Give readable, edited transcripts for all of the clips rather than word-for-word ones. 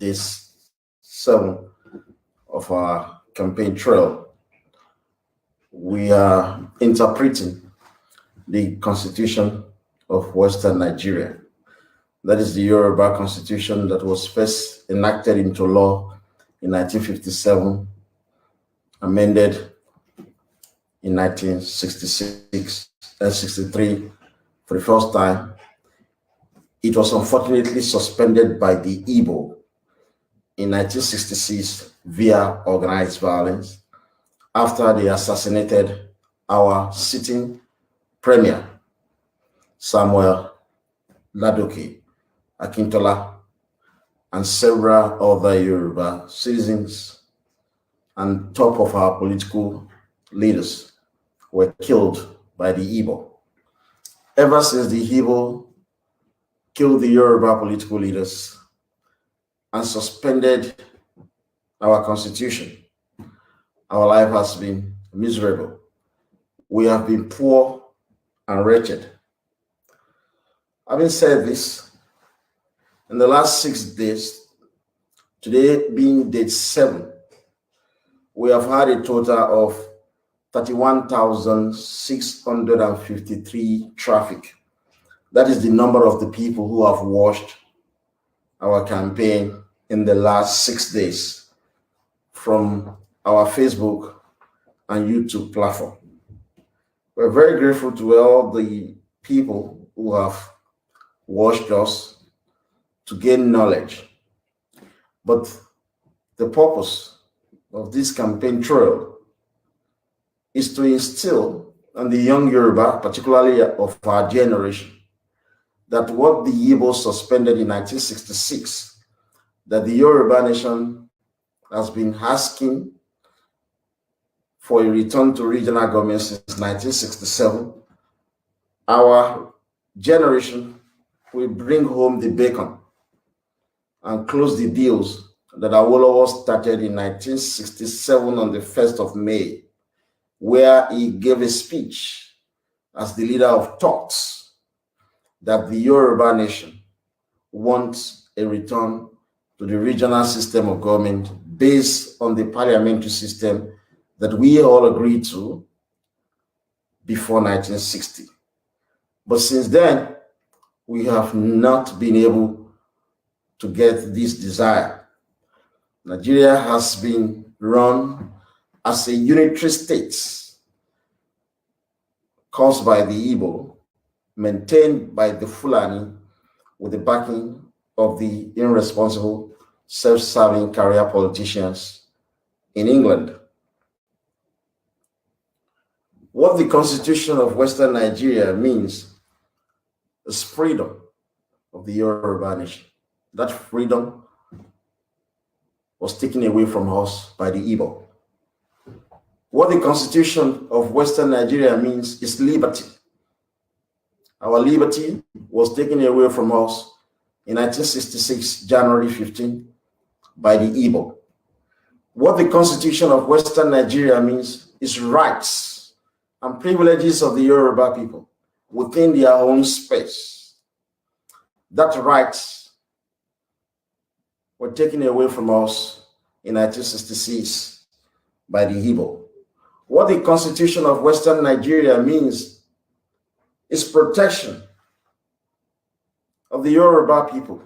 this 7 of our campaign trail. We are interpreting the Constitution of Western Nigeria. That is the Yoruba Constitution that was first enacted into law in 1957, amended in 1966 and 63 for the first time. It was unfortunately suspended by the Igbo in 1966 via organized violence after they assassinated our sitting premier, Samuel Ladoke Akintola, and several other Yoruba citizens and top of our political leaders were killed by the Igbo. Ever since the Igbo killed the Yoruba political leaders and suspended our constitution, our life has been miserable. We have been poor and wretched. Having said this, in the last 6 days, today being date 7, we have had a total of 31,653 traffic. That is the number of the people who have watched our campaign in the last 6 days from our Facebook and YouTube platform. We're very grateful to all the people who have watched us to gain knowledge. But the purpose of this campaign trail is to instill on the young Yoruba, particularly of our generation, that what the Igbo suspended in 1966, that the Yoruba nation has been asking for a return to regional government since 1967, our generation will bring home the bacon and close the deals that Awolowo started in 1967 on the 1st of May, where he gave a speech as the leader of thoughts that the Yoruba nation wants a return to the regional system of government based on the parliamentary system that we all agreed to before 1960. But since then, we have not been able to get this desire. Nigeria has been run as a unitary state caused by the Igbo, maintained by the Fulani with the backing of the irresponsible, self-serving career politicians in England. What the Constitution of Western Nigeria means is freedom of the Yoruba nation. That freedom was taken away from us by the Igbo. What the Constitution of Western Nigeria means is liberty. Our liberty was taken away from us in 1966, January 15, by the Igbo. What the Constitution of Western Nigeria means is rights and privileges of the Yoruba people within their own space. That rights were taken away from us in 1966 by the Igbo. What the Constitution of Western Nigeria means is protection of the Yoruba people.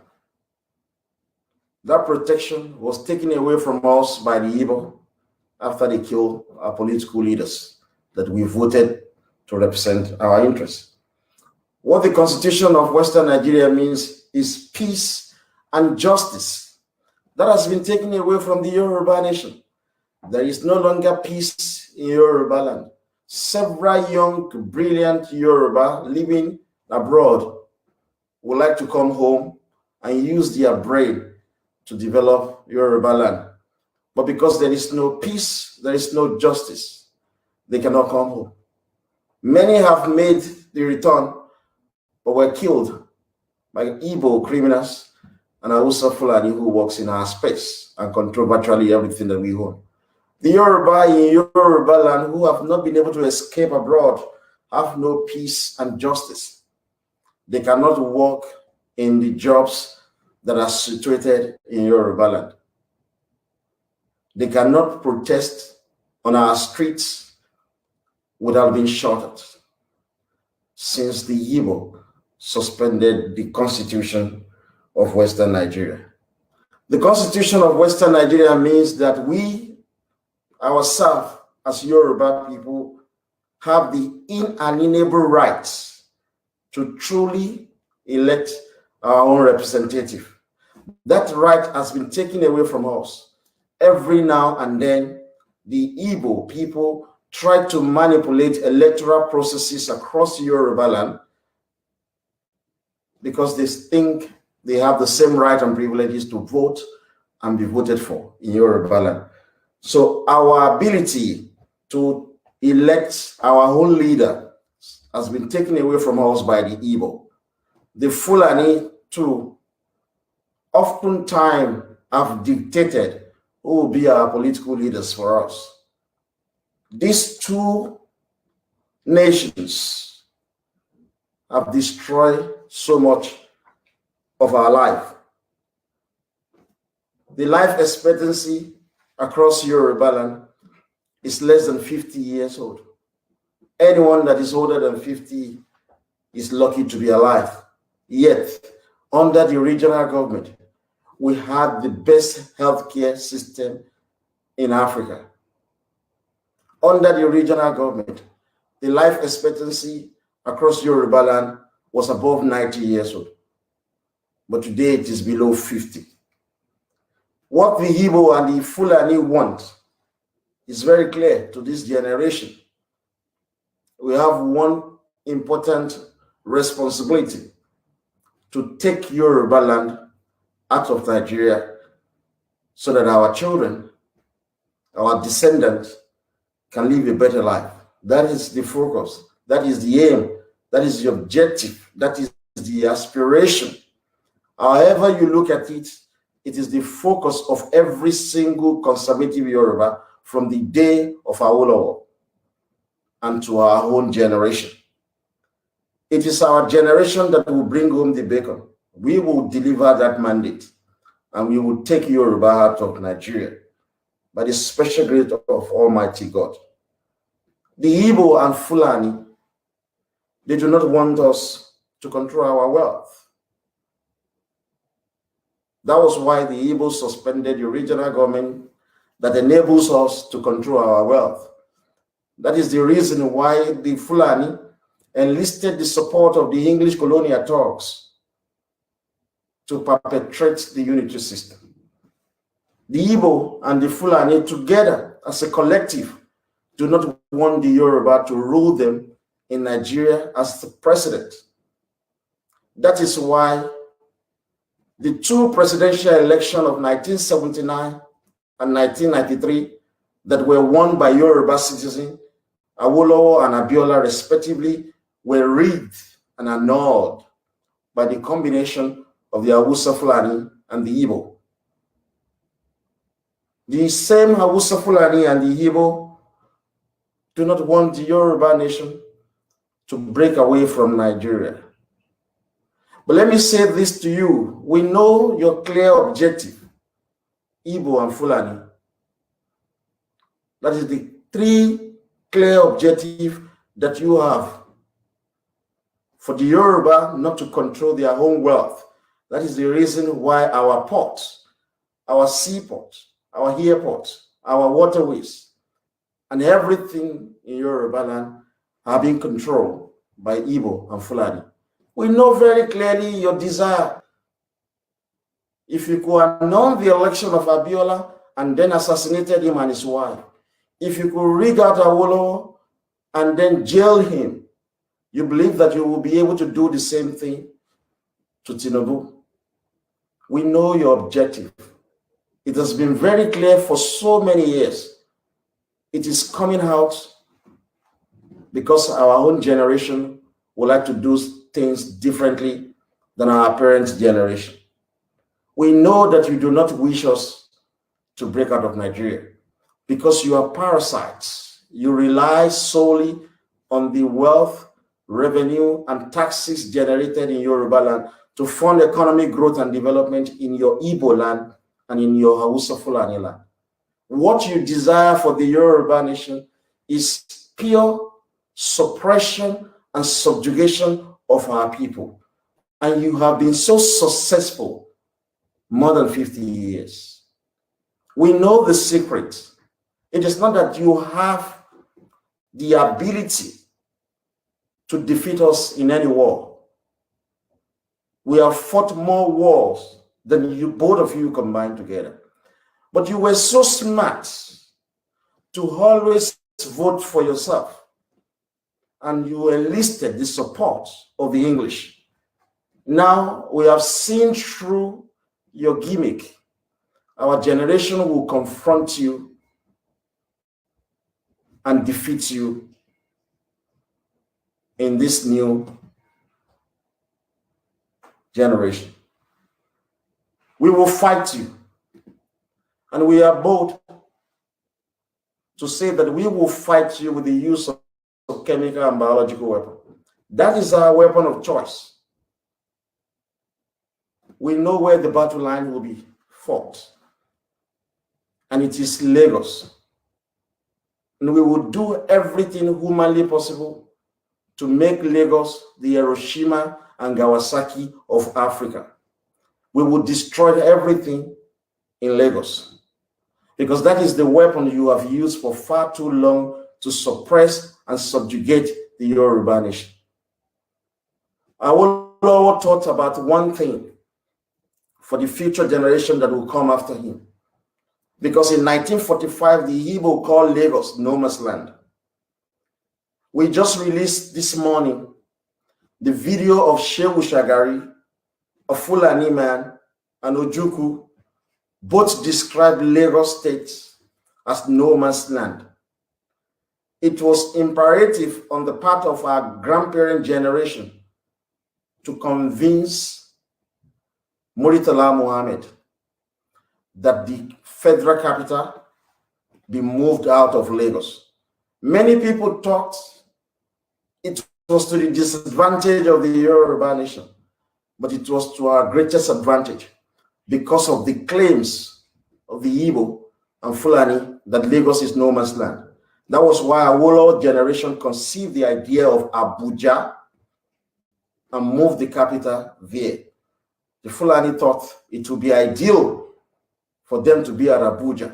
That protection was taken away from us by the Igbo after they killed our political leaders that we voted to represent our interests. What the Constitution of Western Nigeria means is peace and justice. That has been taken away from the Yoruba nation. There is no longer peace in Yoruba land. Several young, brilliant Yoruba living abroad would like to come home and use their brain to develop Yoruba land. But because there is no peace, there is no justice, they cannot come home. Many have made the return, but were killed by Igbo criminals and Hausa Fulani who works in our space and control virtually everything that we own. The Yoruba in Yoruba land who have not been able to escape abroad have no peace and justice. They cannot work in the jobs that are situated in Yoruba land. They cannot protest on our streets without being shot at, since the Igbo suspended the Constitution of Western Nigeria. The Constitution of Western Nigeria means that we, ourselves, as Yoruba people, have the inalienable rights to truly elect our own representative. That right has been taken away from us. Every now and then, the Igbo people try to manipulate electoral processes across Yoruba land because they think they have the same right and privileges to vote and be voted for in Yoruba land. So our ability to elect our own leader has been taken away from us by the Igbo. The Fulani, too, oftentimes have dictated who will be our political leaders for us. These two nations have destroyed so much of our life. The life expectancy across Yoruba land is less than 50 years old. Anyone that is older than 50 is lucky to be alive. Yet, under the regional government, we had the best healthcare system in Africa. Under the regional government, the life expectancy across Yoruba land was above 90 years old. But today it is below 50. What the Igbo and the Fulani want is very clear to this generation. We have one important responsibility: to take Yoruba land out of Nigeria so that our children, our descendants, can live a better life. That is the focus. That is the aim. That is the objective. That is the aspiration. However you look at it, it is the focus of every single conservative Yoruba from the day of Awolowo and to our own generation. It is our generation that will bring home the bacon. We will deliver that mandate, and we will take Yoruba out of Nigeria by the special grace of Almighty God. The Igbo and Fulani, they do not want us to control our wealth. That was why the Igbo suspended the regional government that enables us to control our wealth. That is the reason why the Fulani enlisted the support of the English colonial Turks to perpetrate the unitary system. The Igbo and the Fulani together as a collective do not want the Yoruba to rule them in Nigeria as the president. That is why the two presidential elections of 1979 and 1993 that were won by Yoruba citizens, Awolowo and Abiola respectively, were rigged and annulled by the combination of the Hausa Fulani and the Igbo. The same Hausa Fulani and the Igbo do not want the Yoruba nation to break away from Nigeria. But let me say this to you. We know your clear objective, Igbo and Fulani. That is the three clear objectives that you have. For the Yoruba not to control their own wealth. That is the reason why our ports, our seaports, our airports, our waterways, and everything in Yoruba land are being controlled by Igbo and Fulani. We know very clearly your desire. If you could annul the election of Abiola and then assassinated him and his wife, if you could rig out Awolowo and then jail him, you believe that you will be able to do the same thing to Tinubu. We know your objective. It has been very clear for so many years. It is coming out because our own generation would like to do things differently than our parents' generation. We know that you do not wish us to break out of Nigeria because you are parasites. You rely solely on the wealth, revenue, and taxes generated in Yoruba land to fund economic growth and development in your Igbo land and in your Hausa Fulani land. What you desire for the Yoruba nation is pure suppression and subjugation of our people. And you have been so successful more than 50 years. We know the secret. It is not that you have the ability to defeat us in any war. We have fought more wars than you, both of you combined together. But you were so smart to always vote for yourself. And you enlisted the support of the English. Now we have seen through your gimmick. Our generation will confront you and defeat you in this new generation. We will fight you. And we are bold to say that we will fight you with the use of chemical and biological weapons. That is our weapon of choice. We know where the battle line will be fought. And it is Lagos. And we will do everything humanly possible to make Lagos the Hiroshima and Kawasaki of Africa. We will destroy everything in Lagos, because that is the weapon you have used for far too long to suppress and subjugate the Yoruba nation. Awolowo thought about one thing for the future generation that will come after him. Because in 1945, the Igbo called Lagos no man's land. We just released this morning the video of Shehu Shagari, a Fulani man, and Ojukwu, both described Lagos State as no man's land. It was imperative on the part of our grandparent generation to convince Muritala Muhammad that the federal capital be moved out of Lagos. Many people thought it was to the disadvantage of the Yoruba nation, but it was to our greatest advantage because of the claims of the Igbo and Fulani that Lagos is no man's land. That was why our Awolowo generation conceived the idea of Abuja and moved the capital there. The Fulani thought it would be ideal for them to be at Abuja,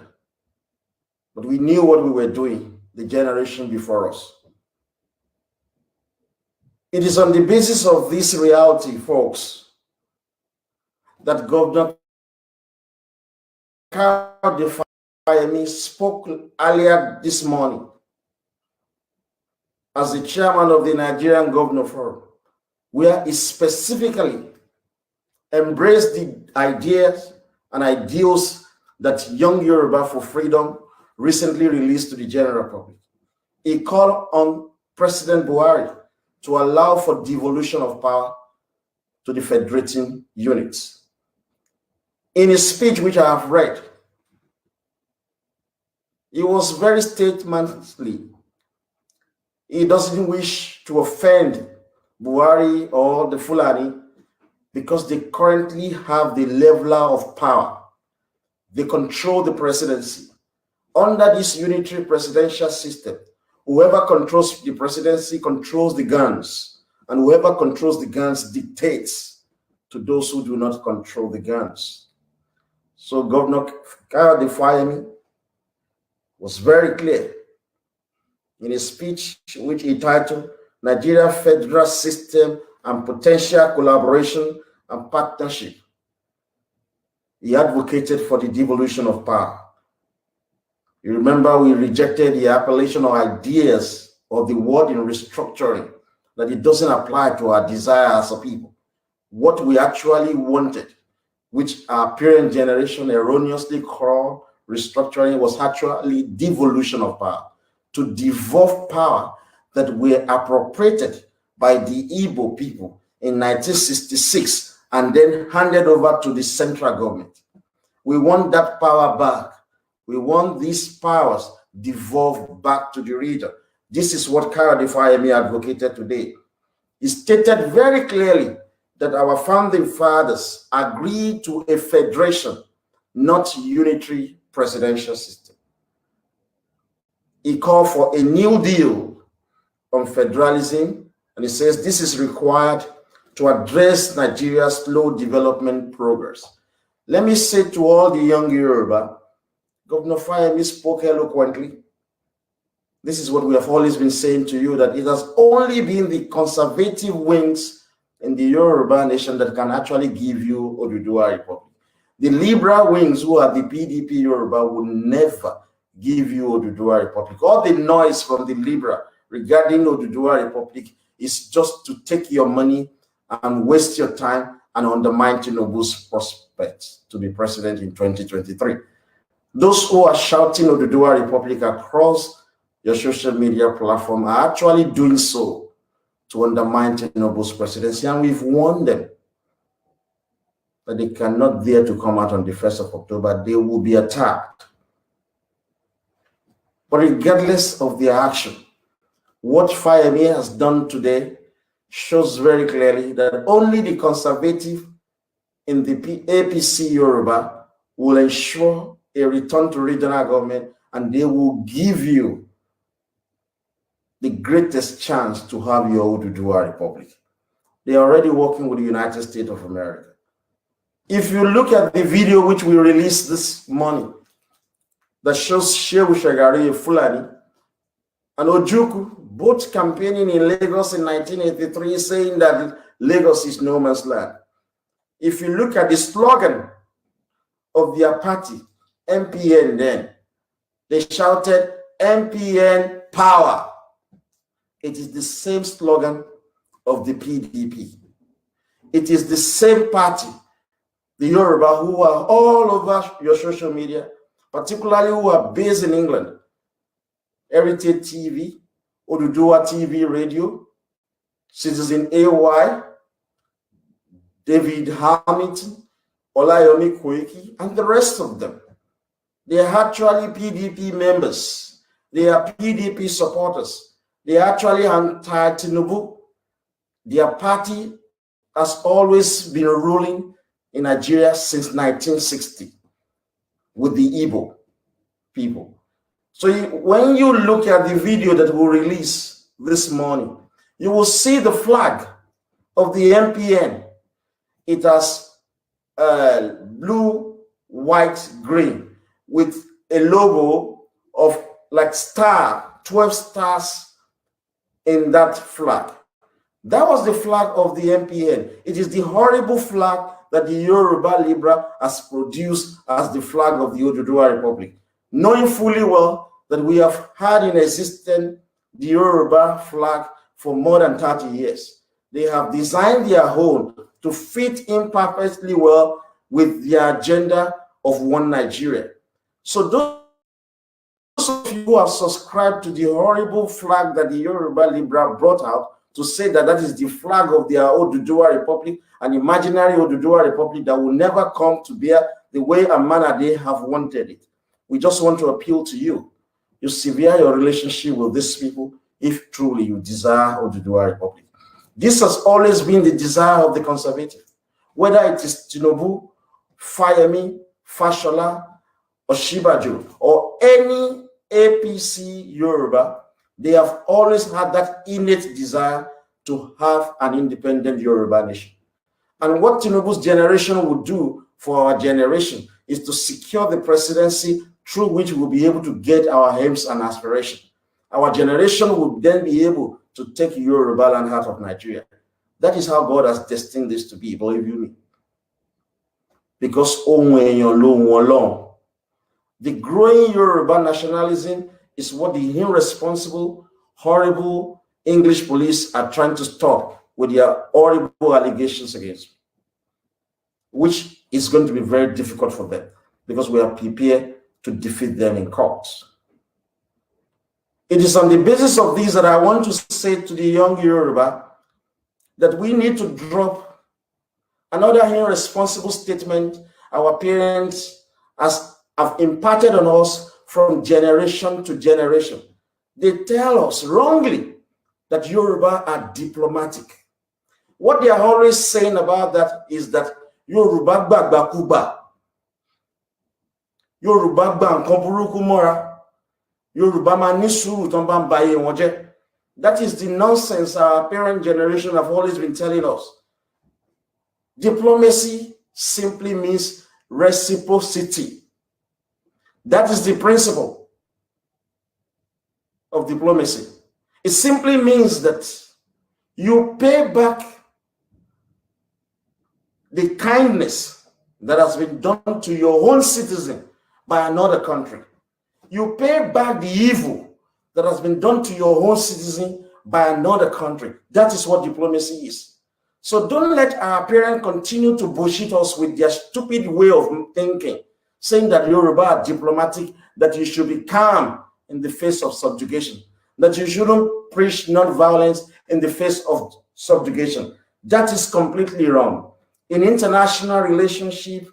but we knew what we were doing, the generation before us. It is on the basis of this reality, folks, that Governor Fayemi spoke earlier this morning as the chairman of the Nigerian Governor Forum, where he specifically embraced the ideas and ideals that Young Yoruba for Freedom recently released to the general public. He called on President Buhari to allow for devolution of power to the federating units. In his speech, which I have read, he was very statesmanly. He doesn't wish to offend Buhari or the Fulani because they currently have the leveler of power. They control the presidency. Under this unitary presidential system, whoever controls the presidency controls the guns, and whoever controls the guns dictates to those who do not control the guns. So Governor Fayemi was very clear in his speech, which he titled Nigeria Federal System and Potential Collaboration and Partnership. He advocated for the devolution of power. You remember we rejected the appellation or ideas of the word in restructuring, that it doesn't apply to our desire as a people. What we actually wanted, which our parent generation erroneously called restructuring, was actually devolution of power, to devolve power that were appropriated by the Igbo people in 1966 and then handed over to the central government. We want that power back. We want these powers devolved back to the region. This is what Kayode Fayemi advocated today. He stated very clearly that our founding fathers agreed to a federation, not unitary presidential system. He called for a new deal on federalism, and he says this is required to address Nigeria's slow development progress. Let me say to all the young Yoruba, Governor Fayemi spoke eloquently. This is what we have always been saying to you, that it has only been the conservative wings in the Yoruba nation that can actually give you Oduduwa Republic. The liberal wings, who are the PDP Yoruba, will never give you Oduduwa Republic. All the noise from the liberal regarding Oduduwa Republic is just to take your money and waste your time and undermine Tinubu's prospects to be president in 2023. Those who are shouting Oduduwa Republic across your social media platform are actually doing so to undermine Tinubu's presidency, and we've warned them that they cannot dare to come out on the 1st of October. They will be attacked. But regardless of their action, what Fayemi has done today shows very clearly that only the conservative in the APC Yoruba will ensure a return to regional government, and they will give you the greatest chance to have your Oduduwa Republic. They are already working with the United States of America. If you look at the video which we released this morning that shows Shehu Shagari Fulani and Ojukwu both campaigning in Lagos in 1983, saying that Lagos is no man's land. If you look at the slogan of their party, MPN, then they shouted MPN power. It is the same slogan of the PDP. It is the same party, the Yoruba, who are all over your social media, particularly who are based in England. Heritage TV, Oduduwa TV Radio, Citizen AY, David Hamilton, Olayomi Koiki, and the rest of them. They are actually PDP members. They are PDP supporters. They are actually anti-Tinubu. Their party has always been ruling in Nigeria since 1960 with the Igbo people. So when you look at the video that we released this morning, you will see the flag of the MPN. It has blue, white, green with a logo of like star, 12 stars in that flag. That was the flag of the MPN. It is the horrible flag that the Yoruba Libra has produced as the flag of the Oduduwa Republic, knowing fully well that we have had in existence the Yoruba flag for more than 30 years. They have designed their own to fit in perfectly well with the agenda of one Nigeria. So those of you who have subscribed to the horrible flag that the Yoruba Libra brought out to say that that is the flag of their Oduduwa Republic, an imaginary Oduduwa Republic that will never come to bear the way and manner they have wanted it. We just want to appeal to you. You sever your relationship with these people if truly you desire Oduduwa Republic. This has always been the desire of the conservative. Whether it is Tinubu, Fayemi, Fashola, or Shibaju, or any APC Yoruba, they have always had that innate desire to have an independent Yoruba nation. And what Tinubu's generation would do for our generation is to secure the presidency through which we'll be able to get our aims and aspirations. Our generation would then be able to take Yoruba land out of Nigeria. That is how God has destined this to be, believe you me. Because the growing Yoruba nationalism is what the irresponsible, horrible English police are trying to stop with their horrible allegations against me, which is going to be very difficult for them because we are prepared to defeat them in courts. It is on the basis of this that I want to say to the young Yoruba that we need to drop another irresponsible statement our parents have imparted on us from generation to generation. They tell us wrongly that Yoruba are diplomatic. What they are always saying about that is that Yoruba gbagba kuba, Yoruba gba nkan buruku mọ́ra, Yoruba ma ní sùúrù tán bá ń ba ayé wọn jẹ́. That is the nonsense our parent generation have always been telling us. Diplomacy simply means reciprocity. That is the principle of diplomacy. It simply means that you pay back the kindness that has been done to your own citizen by another country. You pay back the evil that has been done to your own citizen by another country. That is what diplomacy is. So don't let our parents continue to bullshit us with their stupid way of thinking, saying that Yoruba are diplomatic, that you should be calm in the face of subjugation, that you shouldn't preach non-violence in the face of subjugation. That is completely wrong. In international relationship,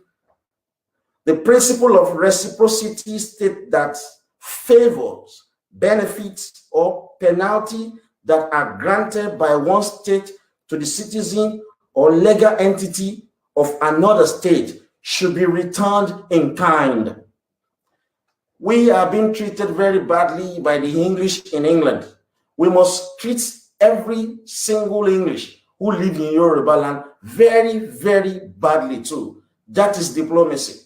the principle of reciprocity states that favors, benefits, or penalty that are granted by one state to the citizen or legal entity of another state should be returned in kind. We are being treated very badly by the English in England. We must treat every single English who live in Yoruba land very, very badly too. That is diplomacy.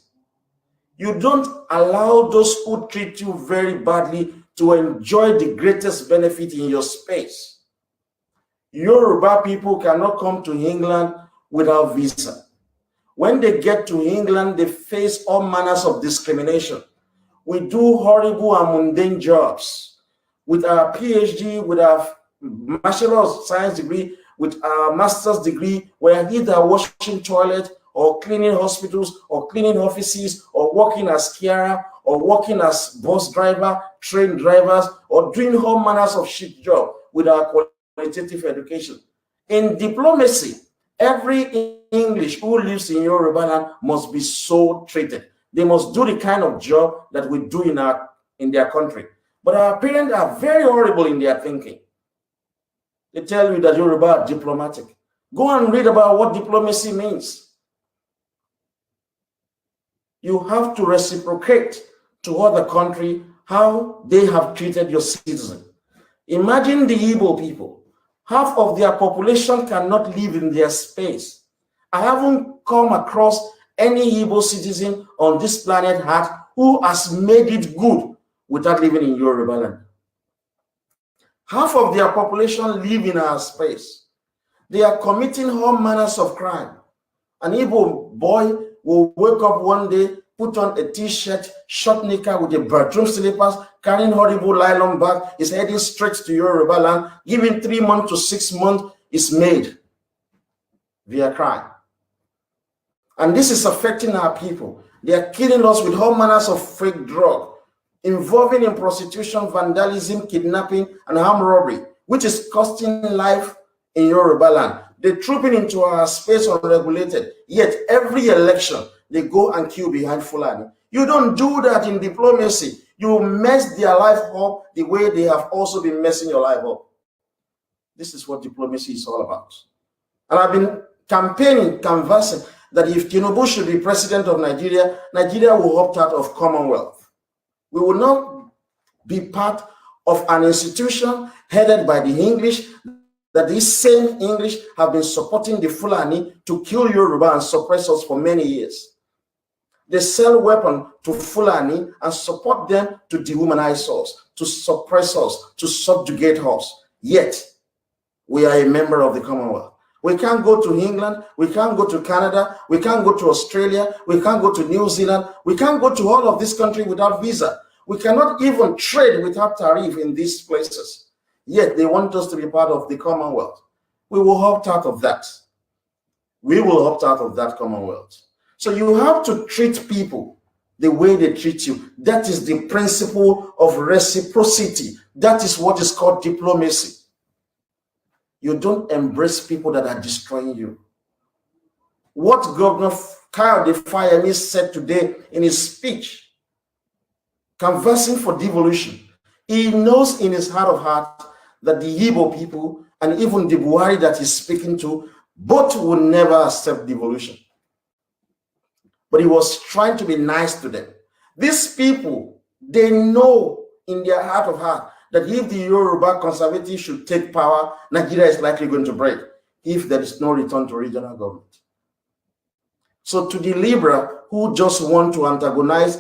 You don't allow those who treat you very badly to enjoy the greatest benefit in your space. Yoruba people cannot come to England without visa. When they get to England, they face all manners of discrimination. We do horrible and mundane jobs. With our PhD, with our Bachelor of Science degree, with our master's degree, we are either washing toilets or cleaning hospitals or cleaning offices or working as carer or working as bus driver, train drivers, or doing all manners of shit job with our qualitative education. In diplomacy, every English who lives in Yoruba land must be so treated. They must do the kind of job that we do in their country. But our parents are very horrible in their thinking. They tell you that Yoruba are diplomatic. Go and read about what diplomacy means. You have to reciprocate to other country how they have treated your citizen. Imagine the Igbo people. Half of their population cannot live in their space. I haven't come across any Igbo citizen on this planet Earth who has made it good without living in Yoruba land. Half of their population live in our space. They are committing all manners of crime. An Igbo boy will wake up one day, put on a t-shirt, short knicker with a bathroom slippers, carrying horrible nylon bag, is heading straight to Yoruba land, giving 3 months to 6 months is made via crime. And this is affecting our people. They are killing us with all manners of fake drug, involving in prostitution, vandalism, kidnapping, and armed robbery, which is costing life in Yoruba land. They're trooping into our space unregulated, yet every election, they go and queue behind Fulani. You don't do that in diplomacy. You mess their life up the way they have also been messing your life up. This is what diplomacy is all about. And I've been campaigning, canvassing, that if Tinubu should be president of Nigeria, Nigeria will opt out of Commonwealth. We will not be part of an institution headed by the English, that these same English have been supporting the Fulani to kill Yoruba and suppress us for many years. They sell weapons to Fulani and support them to dehumanize us, to suppress us, to subjugate us. Yet, we are a member of the Commonwealth. We can't go to England, we can't go to Canada, we can't go to Australia, we can't go to New Zealand, we can't go to all of this country without visa. We cannot even trade without tariff in these places. Yet they want us to be part of the Commonwealth. We will opt out of that. We will opt out of that Commonwealth. So you have to treat people the way they treat you. That is the principle of reciprocity. That is what is called diplomacy. You don't embrace people that are destroying you. What Governor Kyle Defayemi said today in his speech, canvassing for devolution, he knows in his heart of heart that the Igbo people and even the Buhari that he's speaking to Both would never accept devolution. But he was trying to be nice to them. These people, they know in their heart of heart that if the Yoruba conservatives should take power, Nigeria is likely going to break if there is no return to regional government. So to the Libra who just want to antagonize,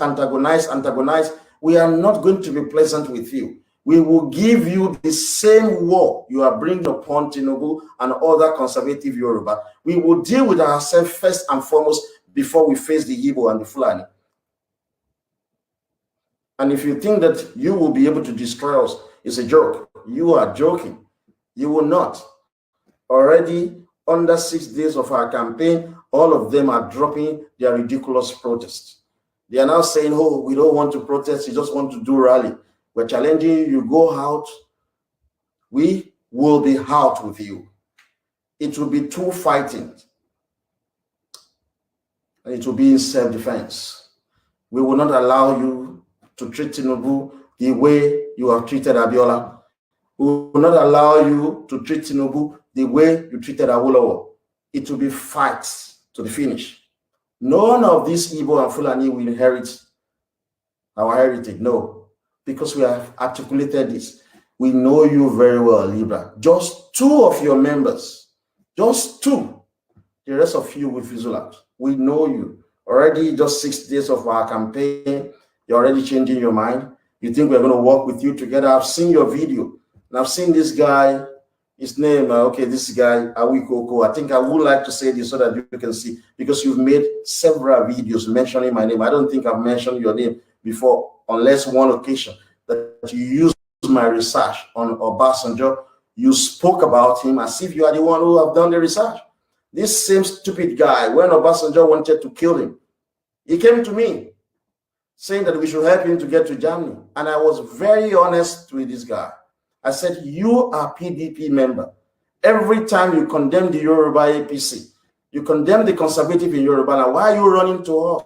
we are not going to be pleasant with you. We will give you the same war you are bringing upon Tinubu and other conservative Yoruba. We will deal with ourselves first and foremost before we face the Igbo and the Fulani. And if you think that you will be able to destroy us, it's a joke. You are joking. You will not. Already, under 6 days of our campaign, all of them are dropping their ridiculous protests. They are now saying, oh, we don't want to protest, we just want to do rally. We're challenging you, you go out. We will be out with you. It will be two fighting. And it will be in self-defense. We will not allow you to treat Tinubu the way you have treated Abiola. We will not allow you to treat Tinubu the way you treated Awolowo. It will be fights to the finish. None of these Igbo and Fulani will inherit our heritage. No, because we have articulated this. We know you very well, Libra. Just two of your members, just two. The rest of you will fizzle out. We know you. Already just 6 days of our campaign, you're already changing your mind. You think we're going to work with you together. I've seen your video. And I've seen this guy, his name, this guy, Awikoko. I think I would like to say this so that you can see, because you've made several videos mentioning my name. I don't think I've mentioned your name before, unless one occasion that you used my research on Obasanjo. You spoke about him as if you are the one who have done the research. This same stupid guy, when Obasanjo wanted to kill him, he came to me saying that we should help him to get to Germany. And I was very honest with this guy. I said, you are PDP member. Every time you condemn the Yoruba APC, you condemn the conservative in Yoruba, and why are you running to us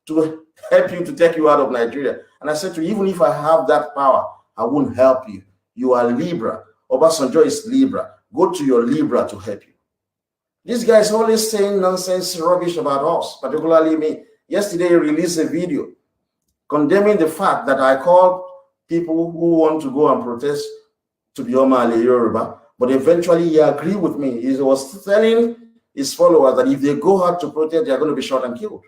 to help you to take you out of Nigeria? And I said to you, even if I have that power, I won't help you. You are Libra. Obasanjo is Libra. Go to your Libra to help you. This guy is always saying nonsense, rubbish about us, particularly me. Yesterday, he released a video condemning the fact that I called people who want to go and protest to be Omale Yoruba, but eventually he agreed with me. He was telling his followers that if they go out to protest, they are going to be shot and killed.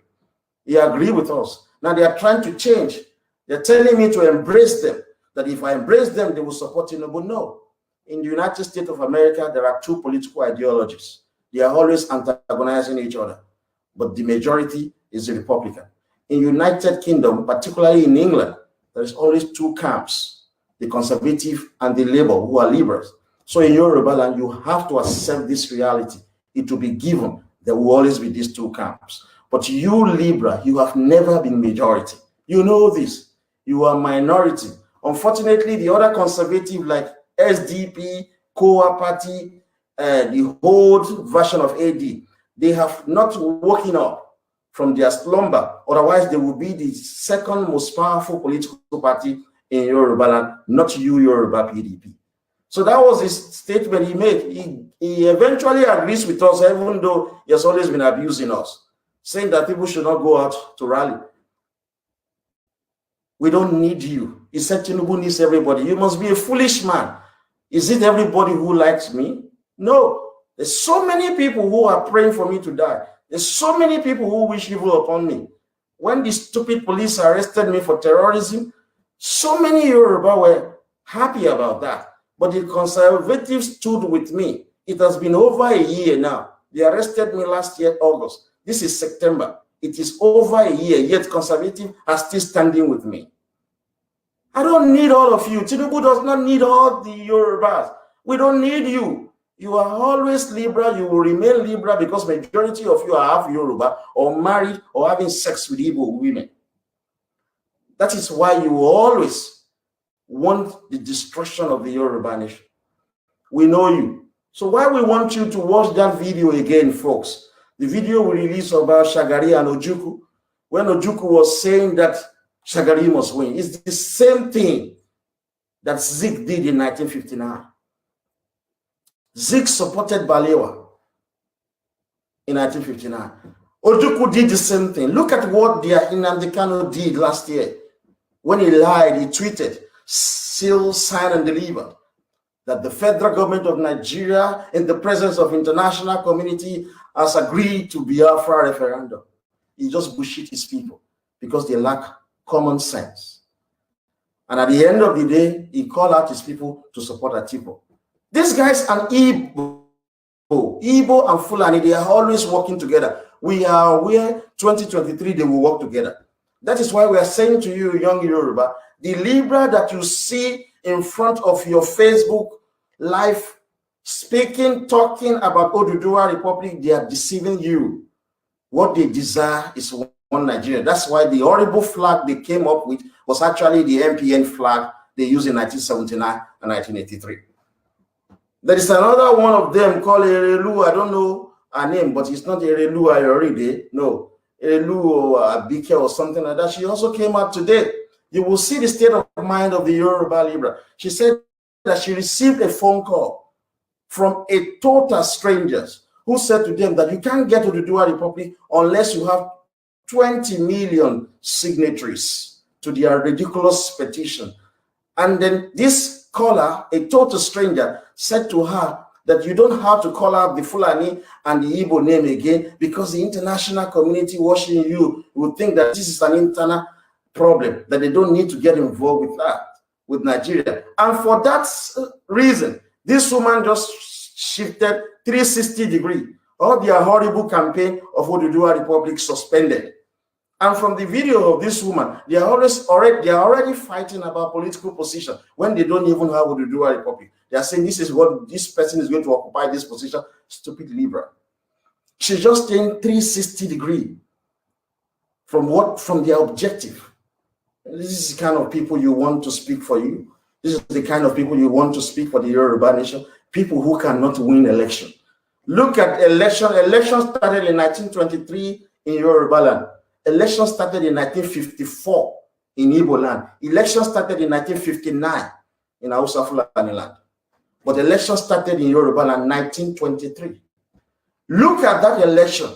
He agreed with us. Now they are trying to change. They're telling me to embrace them, that if I embrace them, they will support Tinubu. No. In the United States of America, there are two political ideologies. They are always antagonizing each other, but the majority is the Republican. In United Kingdom, particularly in England, there is always two camps, the conservative and the Labour, who are liberals. So in Yoruba land, you have to accept this reality. It will be given. There will always be these two camps. But you, Libra, you have never been majority. You know this. You are minority. Unfortunately, the other conservative like SDP, Koa Party, the old version of AD, they have not woken up from their slumber. Otherwise, they will be the second most powerful political party in Yoruba land, not you, Yoruba PDP. So that was his statement he made. He eventually agrees with us, even though he has always been abusing us, saying that people should not go out to rally. We don't need you. He said Tinubu needs everybody. You must be a foolish man. Is it everybody who likes me? No. There's so many people who are praying for me to die. There's so many people who wish evil upon me. When the stupid police arrested me for terrorism, so many Yoruba were happy about that. But the conservatives stood with me. It has been over a year now. They arrested me last year, August. This is September. It is over a year, yet conservatives are still standing with me. I don't need all of you. Tinubu does not need all the Yorubas. We don't need you. You are always Libra. You will remain Libra because majority of you are half Yoruba or married or having sex with Igbo women. That is why you will always want the destruction of the Yoruba nation. We know you. So why we want you to watch that video again, folks? The video we released about Shagari and Ojukwu, when Ojukwu was saying that Shagari must win. It's the same thing that Zik did in 1959. Zik supported Balewa. in 1959. Ojukwu did the same thing. Look at what Nnamdi Kanu did last year. When he lied, he tweeted, sealed, signed, and delivered, that the federal government of Nigeria, in the presence of international community, has agreed to Biafra referendum. He just bullshit his people because they lack common sense. And at the end of the day, he called out his people to support Atiku. These guys and Igbo and Fulani, they are always working together. We are aware 2023 they will work together. That is why we are saying to you, young Yoruba, the Libra that you see in front of your Facebook live speaking, talking about Oduduwa Republic, they are deceiving you. What they desire is one Nigeria. That's why the horrible flag they came up with was actually the MPN flag they used in 1979 and 1983. There is another one of them called Erelu. I don't know her name, but it's not Erelu Ayoride. No, Erelu or Abike or something like that. She also came out today. You will see the state of mind of the Yoruba Libra. She said that she received a phone call from a total strangers who said to them that you can't get to the Dua Republic unless you have 20 million signatories to their ridiculous petition. And then this caller, a total stranger, said to her that you don't have to call out the Fulani and the Igbo name again because the international community watching you will think that this is an internal problem, that they don't need to get involved with that, with Nigeria. And for that reason, this woman just shifted 360 degrees. All their horrible campaign of Oduduwa Republic suspended. And from the video of this woman, they are already fighting about political position when they don't even have Oduduwa Republic. They are saying this is what this person is going to occupy this position. Stupid Libra. She's just saying 360 degrees from their objective. This is the kind of people you want to speak for you. This is the kind of people you want to speak for the Yoruba nation. People who cannot win election. Look at election. Election started in 1923 in Yoruba land. Election started in 1954 in Igbo land. Election started in 1959 in Hausa Fulani land. But election started in Yoruba land 1923. Look at that election.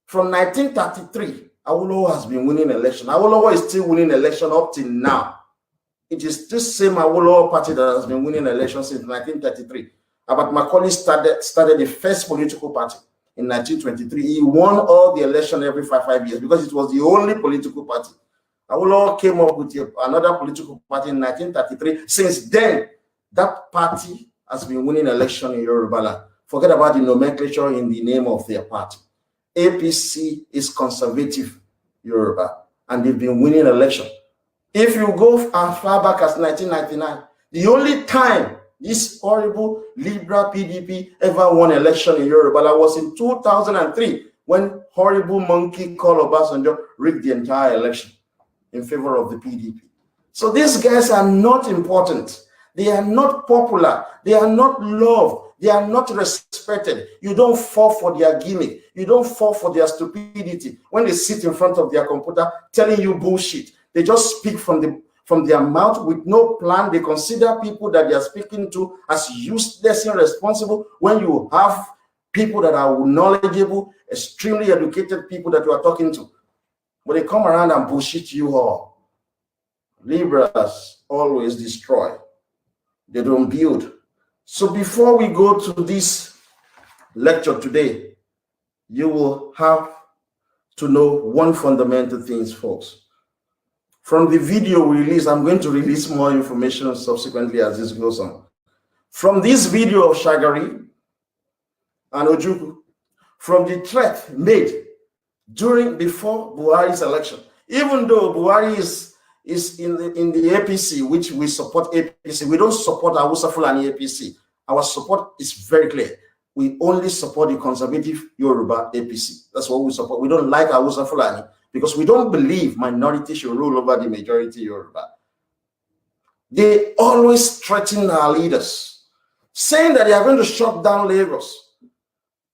From 1933, Awolowo has been winning election. Awolowo is still winning election up till now. It is this same Awolowo party that has been winning election since 1933. Abat Macaulay started the first political party in 1923. He won all the election every five years because it was the only political party. Awolowo came up with another political party in 1933. Since then, that party has been winning election in Yoruba land. Forget about the nomenclature in the name of their party. APC is conservative Yoruba, and they've been winning election. If you go as far back as 1999, the only time this horrible Libra PDP ever won election in Yoruba was in 2003 when horrible monkey called Obasanjo rigged the entire election in favor of the PDP. So these guys are not important. They are not popular. They are not loved. They are not respected. You don't fall for their gimmick. You don't fall for their stupidity. When they sit in front of their computer telling you bullshit, they just speak from their mouth with no plan. They consider people that they are speaking to as useless and irresponsible when you have people that are knowledgeable, extremely educated people that you are talking to. But they come around and bullshit you all. Libras always destroy. They don't build. So before we go to this lecture today, you will have to know one fundamental thing, folks. From the video we release, I'm going to release more information subsequently as this goes on. From this video of Shagari and Ojukwu, from the threat made before Buhari's election, even though Buhari is in the APC, which we support APC, we don't support Hausa Fulani APC. Our support is very clear. We only support the conservative Yoruba APC. That's what we support. We don't like Hausa Fulani because we don't believe minority should rule over the majority Yoruba. They always threaten our leaders, saying that they are going to shut down Lagos.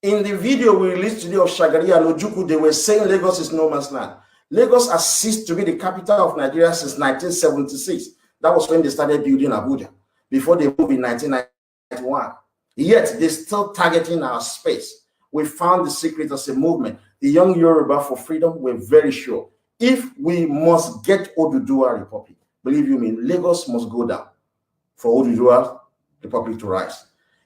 In the video we released today of Shagari and Ojukwu, they were saying Lagos is no man's land. Lagos has ceased to be the capital of Nigeria since 1976. That was when they started building Abuja, before they moved in 1991. Yet they're still targeting our space. We found the secret as a movement. The young Yoruba for freedom were very sure. If we must get Oduduwa Republic, believe you me, Lagos must go down for Oduduwa Republic to rise.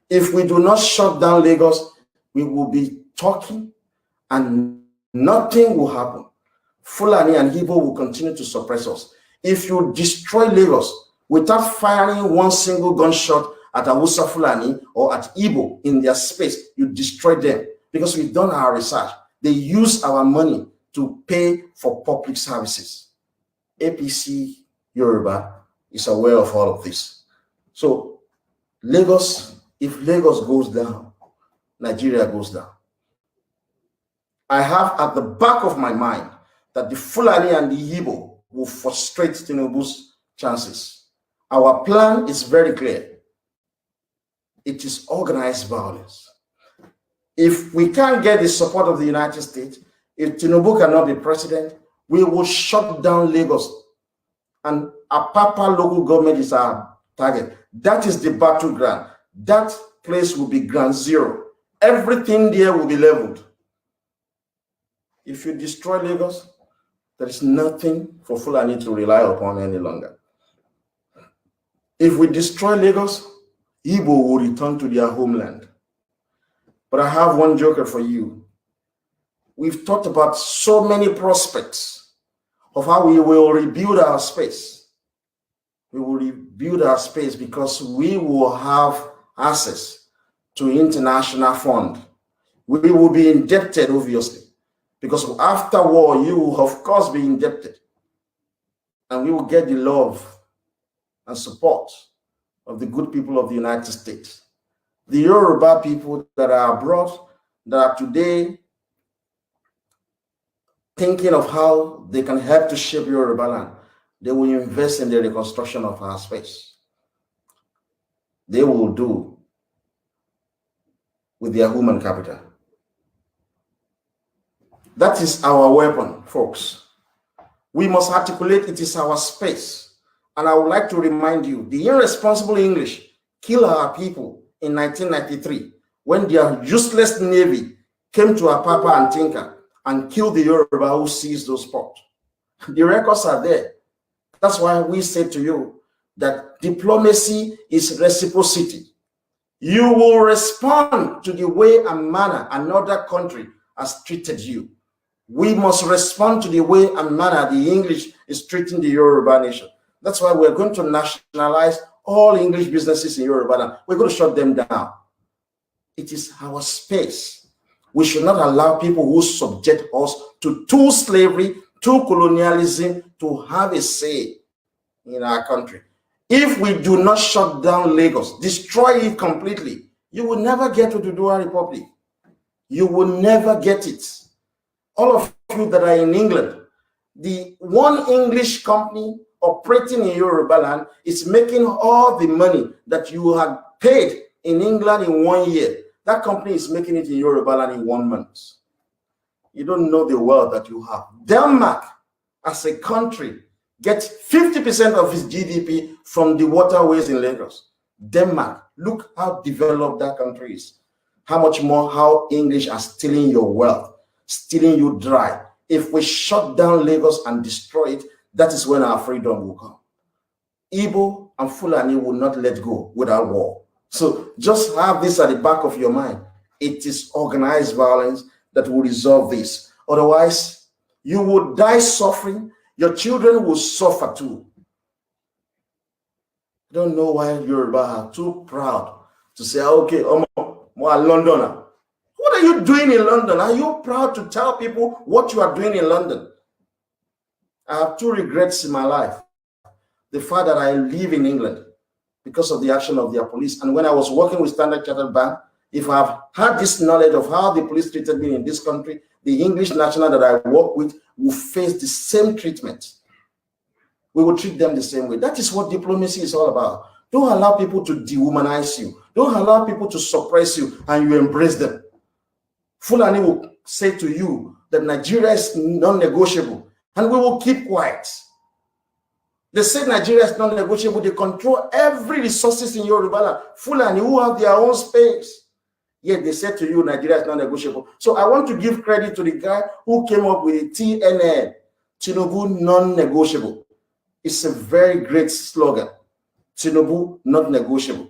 If we do not shut down Lagos, we will be talking and nothing will happen. Fulani and Igbo will continue to suppress us. If you destroy Lagos without firing one single gunshot at Hausa Fulani or at Igbo in their space, you destroy them. Because we've done our research. They use our money to pay for public services. APC Yoruba is aware of all of this. So Lagos, if Lagos goes down, Nigeria goes down. I have at the back of my mind that the Fulani and the Igbo will frustrate Tinubu's chances. Our plan is very clear. It is organized violence. If we can't get the support of the United States, if Tinubu cannot be president, we will shut down Lagos. And Apapa local government is our target. That is the battleground. That place will be ground zero. Everything there will be leveled. If you destroy Lagos, there is nothing for Fulani to rely upon any longer. If we destroy Lagos, Igbo will return to their homeland. But I have one joker for you. We've talked about so many prospects of how we will rebuild our space. We will rebuild our space because we will have access to international fund. We will be indebted, obviously, because after war, you will, of course, be indebted. And we will get the love and support of the good people of the United States. The Yoruba people that are abroad, that are today thinking of how they can help to shape Yoruba land, they will invest in the reconstruction of our space. They will do with their human capital. That is our weapon, folks. We must articulate it is our space. And I would like to remind you, the irresponsible English killed our people in 1993 when their useless navy came to Apapa and Tinka and killed the Yoruba who seized those ports. The records are there. That's why we say to you that diplomacy is reciprocity. You will respond to the way and manner another country has treated you. We must respond to the way and manner the English is treating the Yoruba nation. That's why we're going to nationalize all English businesses in Yoruba land. We're going to shut them down. It is our space. We should not allow people who subject us to slavery, to colonialism, to have a say in our country. If we do not shut down Lagos, destroy it completely, you will never get to the Oduduwa Republic. You will never get it. All of you that are in England, the one English company operating in Yoruba land is making all the money that you have paid in England in 1 year. That company is making it in Yoruba land in 1 month. You don't know the wealth that you have. Denmark, as a country, gets 50% of its GDP from the waterways in Lagos. Denmark, look how developed that country is. How much more how English are stealing your wealth, stealing you dry. If we shut down Lagos and destroy it, that is when our freedom will come. Igbo and Fulani will not let go without war. So just have this at the back of your mind. It is organized violence that will resolve this. Otherwise, you will die suffering. Your children will suffer too. I don't know why Yoruba are too proud to say, okay, I'm a Londoner. What are you doing in London? Are you proud to tell people what you are doing in London? I have 2 regrets in my life. The fact that I live in England because of the action of their police. And when I was working with Standard Chartered Bank, if I've had this knowledge of how the police treated me in this country, the English national that I work with will face the same treatment. We will treat them the same way. That is what diplomacy is all about. Don't allow people to dehumanize you. Don't allow people to suppress you and you embrace them. Fulani will say to you that Nigeria is non-negotiable and we will keep quiet. They say Nigeria is non-negotiable. They control every resources in Yoruba land. Fulani who have their own space. Yet they said to you, Nigeria is not negotiable. So I want to give credit to the guy who came up with the TNN, Tinubu non-negotiable. It's a very great slogan. Tinubu not negotiable.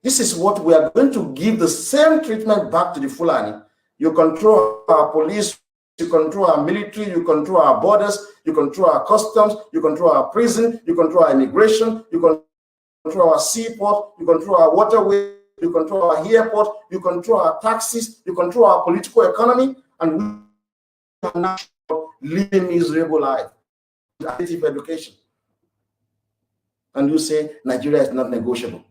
This is what we are going to give the same treatment back to the Fulani. You control our police, you control our military, you control our borders, you control our customs, you control our prison, you control our immigration, you control our seaport, you control our waterway, you control our airport, you control our taxes, you control our political economy, and we are now living miserable life with active education. And you say Nigeria is not negotiable.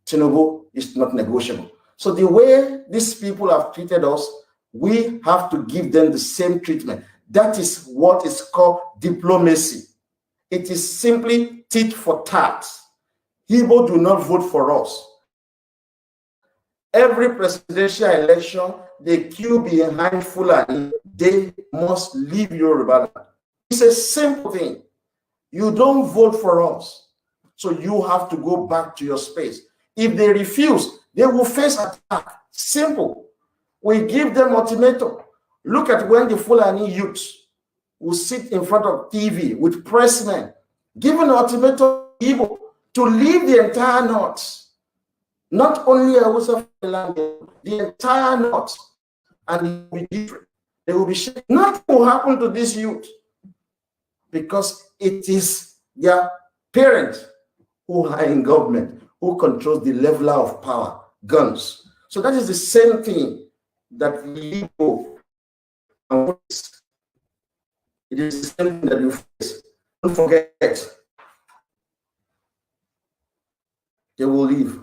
Tinubu is not negotiable. So the way these people have treated us, we have to give them the same treatment. That is what is called diplomacy. It is simply tit for tat. Igbo do not vote for us. Every presidential election, they queue behind Fulani. They must leave Yoruba land. It's a simple thing. You don't vote for us, so you have to go back to your space. If they refuse, they will face attack. Simple. We give them ultimatum. Look at when the Fulani youths will sit in front of TV with pressmen, giving an ultimatum to Igbo to leave the entire north. Not only Hausa land, the entire north, and it will be different. They will be shaken. Nothing will happen to this youth because it is their parents who are in government, who controls the leveler of power, guns. So that is the same thing that we face. It is the same thing that you face. Don't forget, they will leave.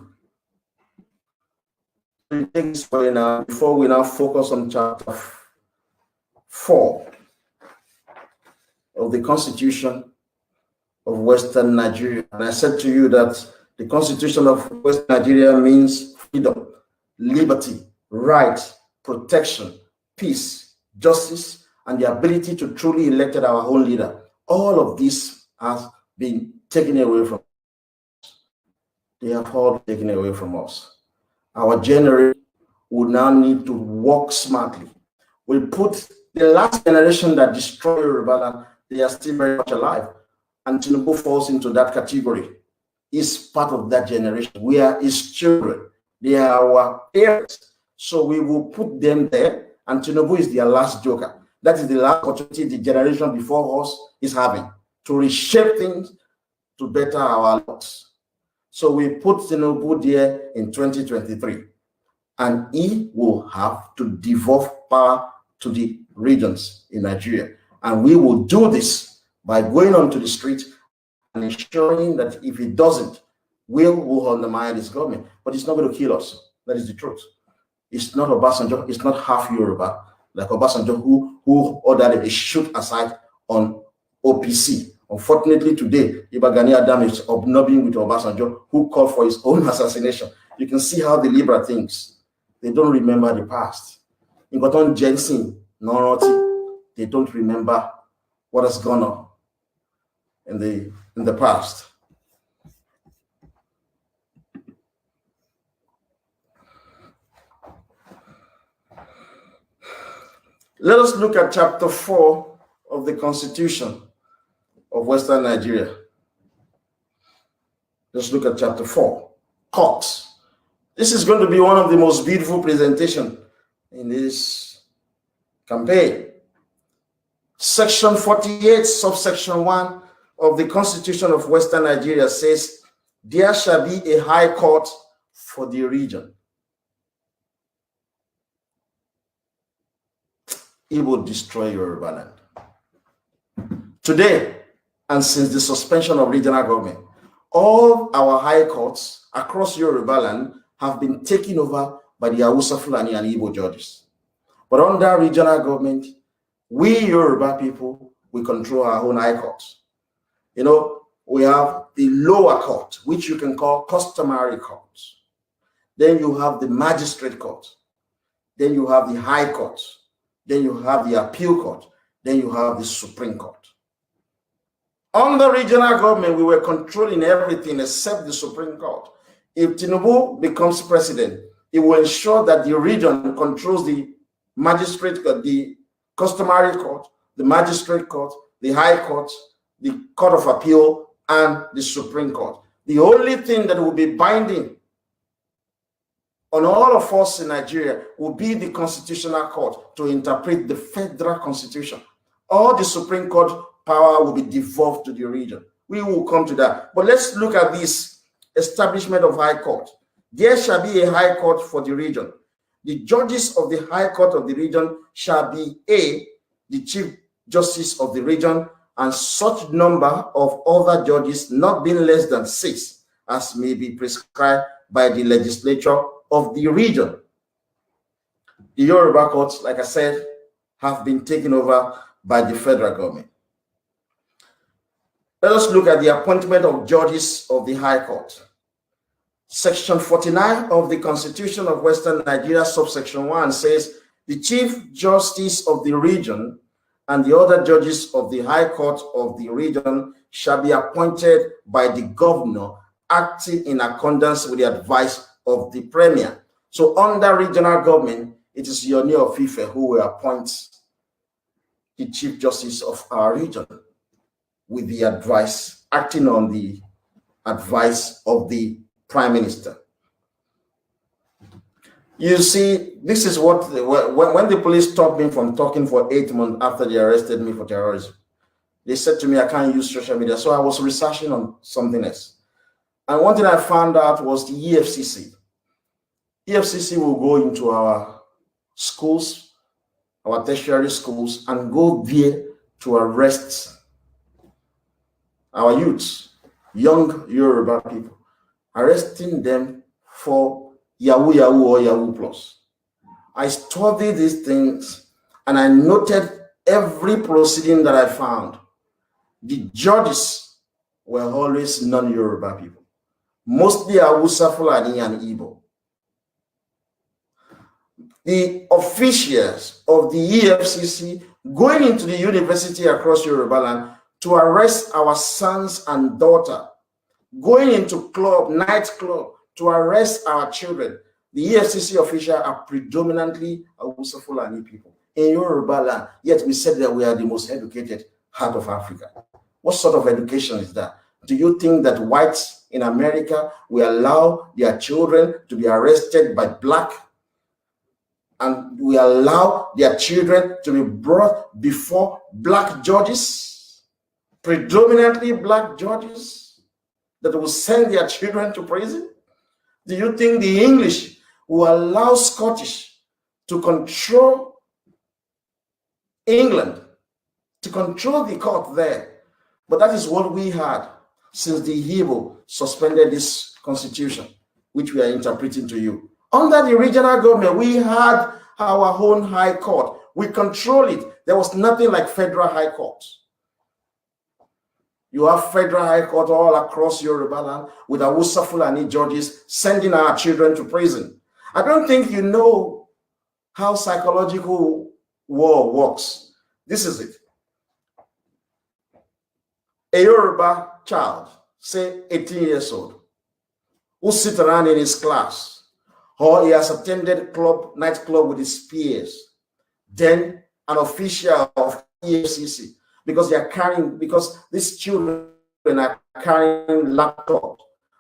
Now, before we now focus on chapter 4 of the Constitution of Western Nigeria. And I said to you that the Constitution of Western Nigeria means freedom, liberty, right, protection, peace, justice, and the ability to truly elect our own leader. All of this has been taken away from us. They have all been taken away from us. Our generation will now need to work smartly. We put the last generation that destroyed Yoruba land, they are still very much alive. And Tinubu falls into that category. He's part of that generation. We are his children. They are our parents. So we will put them there, and Tinubu is their last joker. That is the last opportunity the generation before us is having to reshape things to better our lives. So we put Tinubu there in 2023, and he will have to devolve power to the regions in Nigeria. And we will do this by going onto the street and ensuring that if he doesn't, we will undermine his government. But it's not going to kill us. That is the truth. It's not Obasanjo, it's not half Yoruba, like Obasanjo who ordered a shoot aside on OPC. Unfortunately, today, Iba Gani Adam is obnobbing with Obasanjo, who called for his own assassination. You can see how the Libra thinks. They don't remember the past. In Goton Jensen, Noroti, they don't remember what has gone on in the past. Let us look at chapter 4 of the Constitution of Western Nigeria. Let's look at chapter 4, courts. This is going to be one of the most beautiful presentations in this campaign. Section 48, subsection 1 of the Constitution of Western Nigeria says, there shall be a high court for the region. It will destroy Yoruba land. Today, and since the suspension of regional government, all our high courts across Yoruba land have been taken over by the Hausa, Fulani, and Igbo judges. But under regional government, we Yoruba people, we control our own high courts. You know, we have the lower court, which you can call customary courts. Then you have the magistrate court. Then you have the high court. Then you have the appeal court. Then you have the Supreme Court. Under regional government, we were controlling everything except the Supreme Court. If Tinubu becomes president, It will ensure that the region controls the magistrate court, the customary court, the magistrate court, the high court, the court of appeal, and the Supreme Court. The only thing that will be binding on all of us in Nigeria will be the Constitutional Court to interpret the federal constitution. All the Supreme Court power will be devolved to the region. We will come to that. But let's look at this establishment of high court. There shall be a high court for the region. The judges of the high court of the region shall be the chief justice of the region, and such number of other judges not being less than 6 as may be prescribed by the legislature of the region. The Yoruba courts, like I said, have been taken over by the federal government. Let us look at the appointment of judges of the High Court. Section 49 of the Constitution of Western Nigeria, subsection 1 says, the Chief Justice of the region and the other judges of the High Court of the region shall be appointed by the governor, acting in accordance with the advice of the premier. So under regional government, it is Yoni of Ife who will appoint the Chief Justice of our region with the advice, acting on the advice of the Prime Minister. You see, this is what, when the police stopped me from talking for 8 months after they arrested me for terrorism, they said to me, I can't use social media. So I was researching on something else. And one thing I found out was the EFCC. EFCC will go into our schools, our tertiary schools, and go there to arrest our youths, young Yoruba people, arresting them for Yahoo Yahoo or Yahoo Plus. I studied these things and I noted every proceeding that I found. The judges were always non-Yoruba people, mostly Hausa, Fulani, and Igbo. The officials of the EFCC going into the university across Yoruba land to arrest our sons and daughters, going into nightclub to arrest our children. The EFCC officials are predominantly Hausa, Fulani people in Yoruba land, yet we said that we are the most educated heart of Africa. What sort of education is that? Do you think that whites in America will allow their children to be arrested by black, and we allow their children to be brought before black judges, predominantly black judges, that will send their children to prison? Do you think the English will allow Scottish to control England, to control the court there? But that is what we had since the Igbo suspended this constitution, which we are interpreting to you. Under the regional government, we had our own high court. We control it. There was nothing like federal high court. You have federal high court all across Yoruba land with Hausa Fulani judges sending our children to prison. I don't think you know how psychological war works. This is it. A Yoruba child, say 18 years old, who sits around in his class, or he has attended nightclub with his peers, then an official of EFCC, because these children are carrying laptops,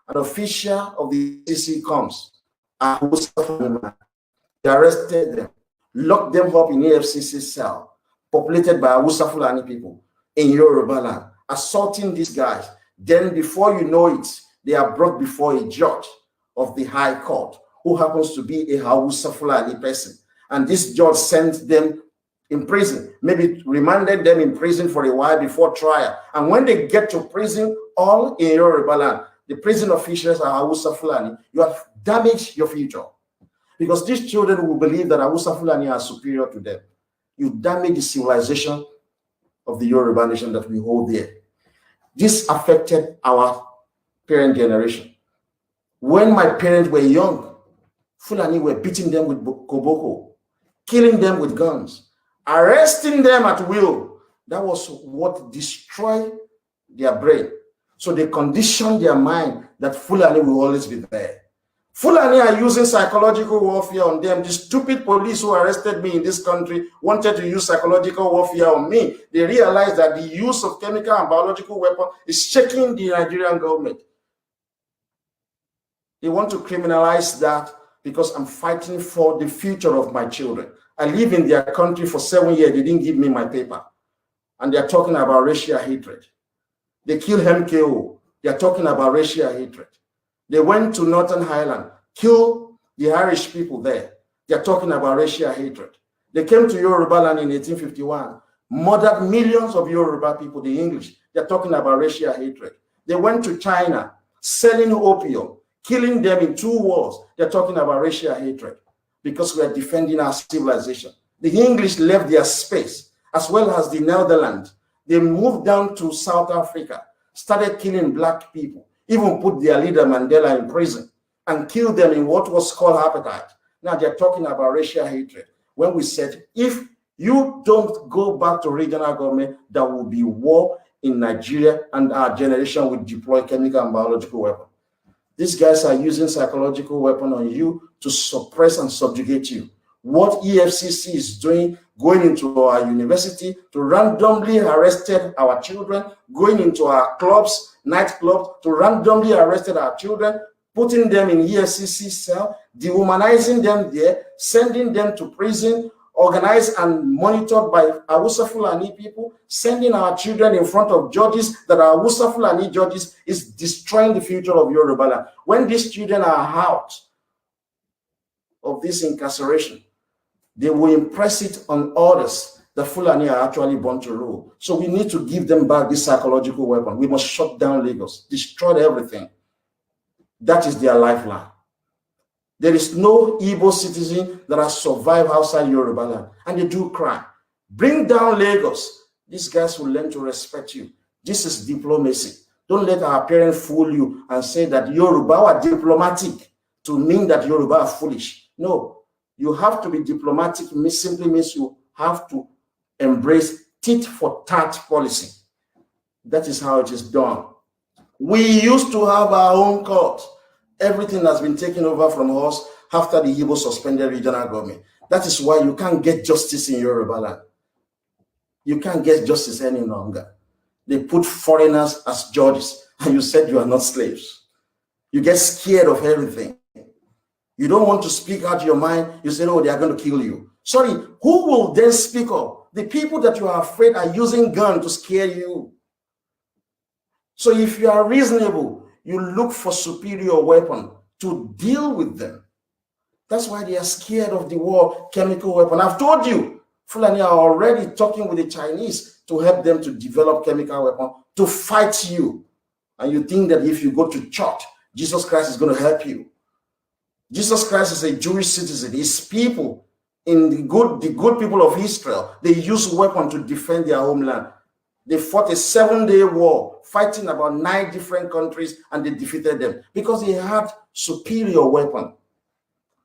an official of the EFCC comes and they arrested them, locked them up in EFCC cell, populated by Hausa Fulani people in Yoruba land, assaulting these guys. Then before you know it, they are brought before a judge of the high court, who happens to be a Hausa Fulani person. And this judge sent them in prison, maybe remanded them in prison for a while before trial. And when they get to prison, all in Yoruba land, the prison officials are Hausa Fulani. You have damaged your future. Because these children will believe that Hausa Fulani are superior to them. You damage the civilization of the Yoruba nation that we hold there. This affected our parent generation. When my parents were young, Fulani were beating them with koboko, killing them with guns, arresting them at will. That was what destroyed their brain. So they conditioned their mind that Fulani will always be there. Fulani are using psychological warfare on them. The stupid police who arrested me in this country wanted to use psychological warfare on me. They realized that the use of chemical and biological weapons is shaking the Nigerian government. They want to criminalize that because I'm fighting for the future of my children. I live in their country for 7 years. They didn't give me my paper. And they're talking about racial hatred. They killed MKO. They're talking about racial hatred. They went to Northern Ireland, killed the Irish people there. They're talking about racial hatred. They came to Yoruba land in 1851, murdered millions of Yoruba people, the English. They're talking about racial hatred. They went to China, selling opium, killing them in 2 wars. They're talking about racial hatred because we are defending our civilization. The English left their space, as well as the Netherlands. They moved down to South Africa, started killing black people, even put their leader Mandela in prison and killed them in what was called apartheid. Now they're talking about racial hatred. When we said, if you don't go back to regional government, there will be war in Nigeria and our generation will deploy chemical and biological weapons. These guys are using psychological weapon on you to suppress and subjugate you. What EFCC is doing, going into our university to randomly arrested our children, going into our clubs, nightclubs, to randomly arrested our children, putting them in EFCC cell, dehumanizing them there, sending them to prison, organized and monitored by Hausa Fulani people, sending our children in front of judges that are Hausa Fulani judges is destroying the future of Yoruba land. When these children are out of this incarceration, they will impress it on others that Fulani are actually born to rule. So we need to give them back this psychological weapon. We must shut down Lagos, destroy everything. That is their lifeline. There is no Igbo citizen that has survived outside Yoruba land, and they do crime. Bring down Lagos. These guys will learn to respect you. This is diplomacy. Don't let our parents fool you and say that Yoruba are diplomatic to mean that Yoruba are foolish. No. You have to be diplomatic, simply means you have to embrace tit for tat policy. That is how it is done. We used to have our own court. Everything has been taken over from us after the Igbo suspended regional government. That is why you can't get justice in Yoruba land. You can't get justice any longer. They put foreigners as judges, and you said you are not slaves. You get scared of everything. You don't want to speak out your mind. You say, oh, they are going to kill you. Sorry, who will then speak up? The people that you are afraid are using guns to scare you. So if you are reasonable, you look for superior weapon to deal with them. That's why they are scared of the war chemical weapon. I've told you, Fulani are already talking with the Chinese to help them to develop chemical weapon to fight you. And you think that if you go to church, Jesus Christ is going to help you. Jesus Christ is a Jewish citizen. His people, in the good people of Israel, they use weapons to defend their homeland. They fought a 7-day war, fighting about 9 different countries, and they defeated them because they had superior weapon.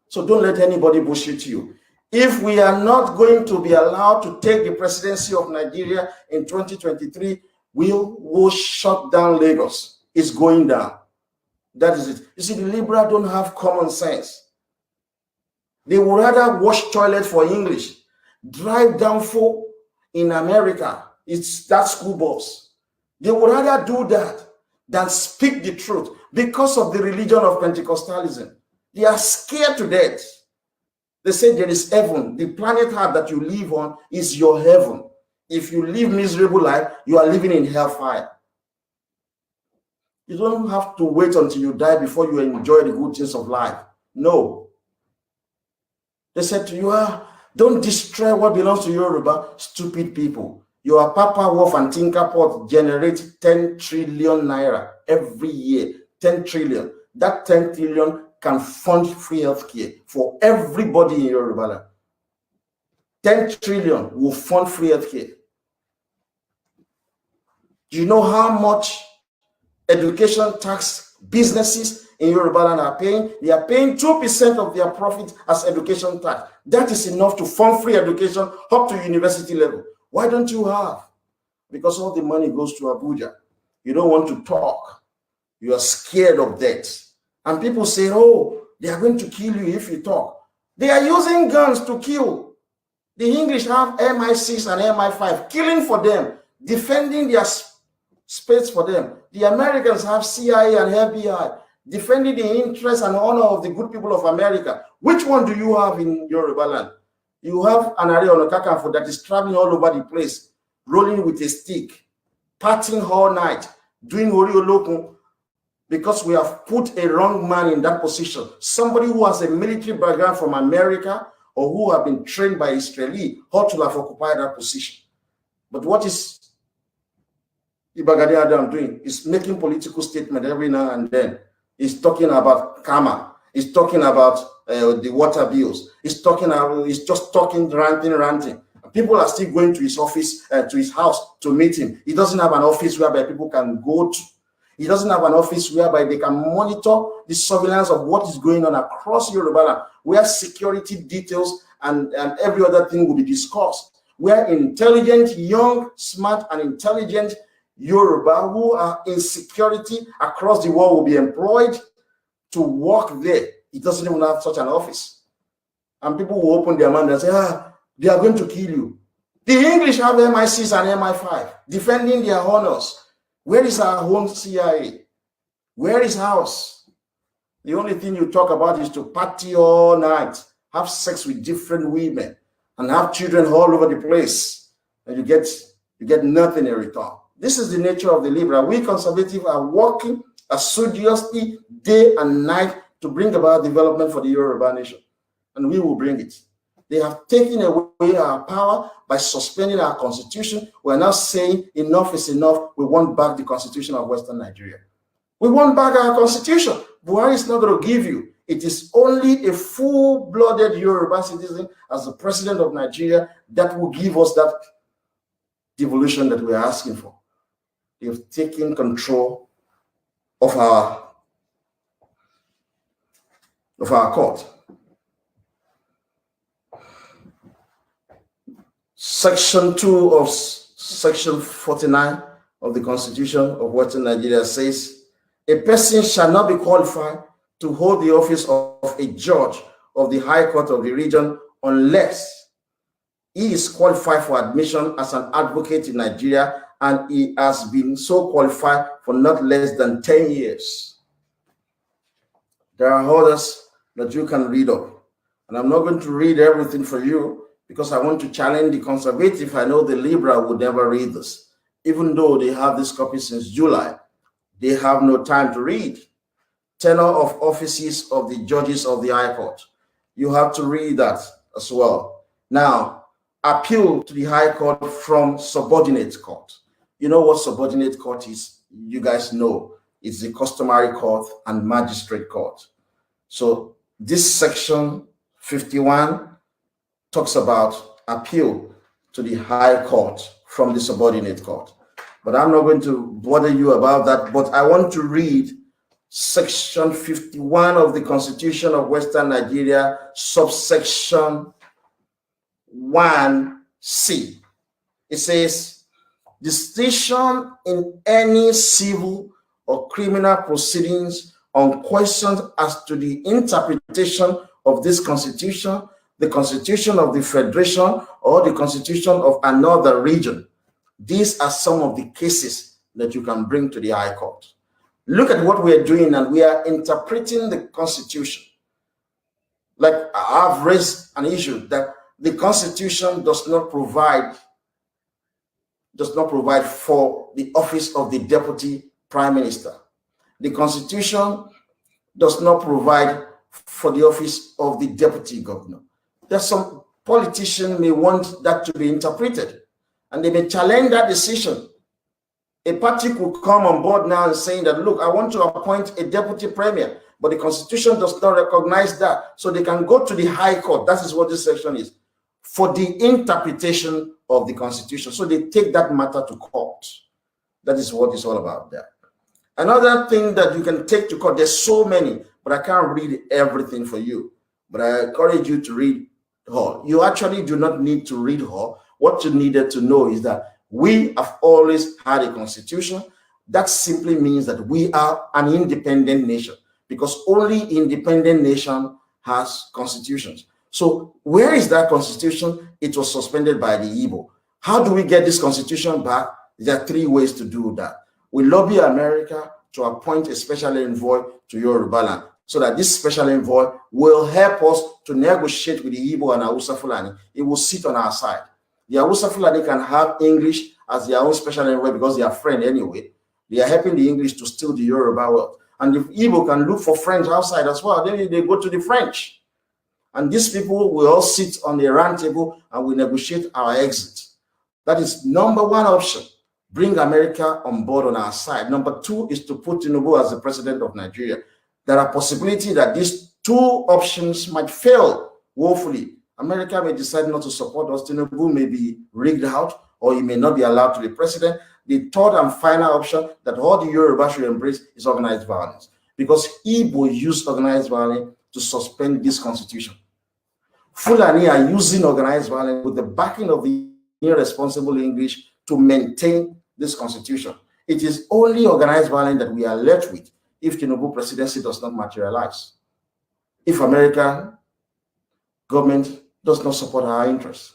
So don't let anybody bullshit you. If we are not going to be allowed to take the presidency of Nigeria in 2023, we will shut down Lagos. It's going down. That is it. You see, the liberals don't have common sense. They would rather wash toilet for English, drive down for in America. It's that school bus. They would rather do that than speak the truth because of the religion of Pentecostalism. They are scared to death. They say there is heaven. The planet Earth that you live on is your heaven. If you live miserable life, you are living in hellfire. You don't have to wait until you die before you enjoy the good things of life. No. They said to you, don't destroy what belongs to Yoruba, stupid people. Your Papa Wolf and Tinkerpot generate 10 trillion naira every year. 10 trillion. That 10 trillion can fund free healthcare for everybody in Yoruba land. 10 trillion will fund free healthcare. Do you know how much education tax businesses in Yoruba land are paying? They are paying 2% of their profit as education tax. That is enough to fund free education up to university level. Why don't you have? Because all the money goes to Abuja. You don't want to talk. You are scared of debt. And people say, oh, They are going to kill you if you talk. They are using guns to kill. The English have MI6 and MI5, killing for them, defending their space for them. The Americans have CIA and FBI, defending the interests and honor of the good people of America. Which one do you have in Yoruba land? You have an Ààrẹ Ọ̀nà Kakanfò that is traveling all over the place, rolling with a stick, partying all night, doing Ori Olokun, because we have put a wrong man in that position. Somebody who has a military background from America or who have been trained by Israeli ought to have occupied that position. But what is Ibagade Adam doing? He's making political statements every now and then. He's talking about karma. He's talking about the water bills. He's just talking, ranting. People are still going to his office, to his house to meet him. He doesn't have an office whereby people can go to. He doesn't have an office whereby they can monitor the surveillance of what is going on across Yoruba land, where security details and every other thing will be discussed, where intelligent, young, smart, and intelligent Yoruba who are in security across the world will be employed to work there. He doesn't even have such an office. And people will open their mouth and say, they are going to kill you. The English have MI6 and MI5 defending their honors. Where is our own CIA? Where is ours? The only thing you talk about is to party all night, have sex with different women, and have children all over the place. And you get nothing in return. This is the nature of the liberal. We conservatives are working assiduously day and night to bring about development for the Yoruba nation. And we will bring it. They have taken away our power by suspending our constitution. We're now saying enough is enough. We want back the constitution of Western Nigeria. We want back our constitution. Buhari is not going to give you. It is only a full-blooded Yoruba citizen as the president of Nigeria that will give us that devolution that we are asking for. They've taken control of our court. Section 2 of Section 49 of the Constitution of Western Nigeria says, a person shall not be qualified to hold the office of a judge of the High Court of the region unless he is qualified for admission as an advocate in Nigeria and he has been so qualified for not less than 10 years. There are others that you can read up, and I'm not going to read everything for you because I want to challenge the conservative. I know the liberal would never read this. Even though they have this copy since July, they have no time to read. Tenure of offices of the judges of the High Court. You have to read that as well. Now, appeal to the High Court from subordinate court. You know what subordinate court is? You guys know. It's the customary court and magistrate court. So this section 51 talks about appeal to the High Court from the subordinate court. But I'm not going to bother you about that. But I want to read Section 51 of the Constitution of Western Nigeria, subsection 1C. It says, decision in any civil or criminal proceedings on questions as to the interpretation of this Constitution, the Constitution of the Federation, or the Constitution of another region. These are some of the cases that you can bring to the High Court. Look at what we are doing, and we are interpreting the Constitution. Like I've raised an issue that the Constitution does not provide for the office of the Deputy Prime Minister. The Constitution does not provide for the office of the Deputy Governor. There's some politicians may want that to be interpreted, and they may challenge that decision. A party could come on board now and saying that, look, I want to appoint a deputy premier, but the Constitution does not recognize that. So they can go to the High Court. That is what this section is, for the interpretation of the Constitution. So they take that matter to court. That is what it's all about there. Another thing that you can take to court, there's so many, but I can't read everything for you. But I encourage you to read all. You actually do not need to read all. What you needed to know is that we have always had a constitution. That simply means that we are an independent nation. because only independent nation has constitutions. So where is that constitution? It was suspended by the Igbo. How do we get this constitution back? There are three ways to do that. We lobby America to appoint a special envoy to Yoruba land, so that this special envoy will help us to negotiate with the Igbo and Hausa Fulani. It will sit on our side. The Hausa Fulani can have English as their own special envoy because they are friends anyway. They are helping the English to steal the Yoruba wealth. And if Igbo can look for friends outside as well, then they go to the French. And these people will all sit on the round table and we negotiate our exit. That is number one option. Bring America on board on our side. Number two is to put Tinubu as the president of Nigeria. There are possibilities that these two options might fail woefully. America may decide not to support us. Tinubu may be rigged out, or he may not be allowed to be president. The third and final option that all the Yoruba should embrace is organized violence, because Igbo use organized violence to suspend this constitution. Fulani are using organized violence with the backing of the irresponsible English to maintain this constitution. It is only organized violence that we are left with if Tinubu presidency does not materialize. If American government does not support our interests.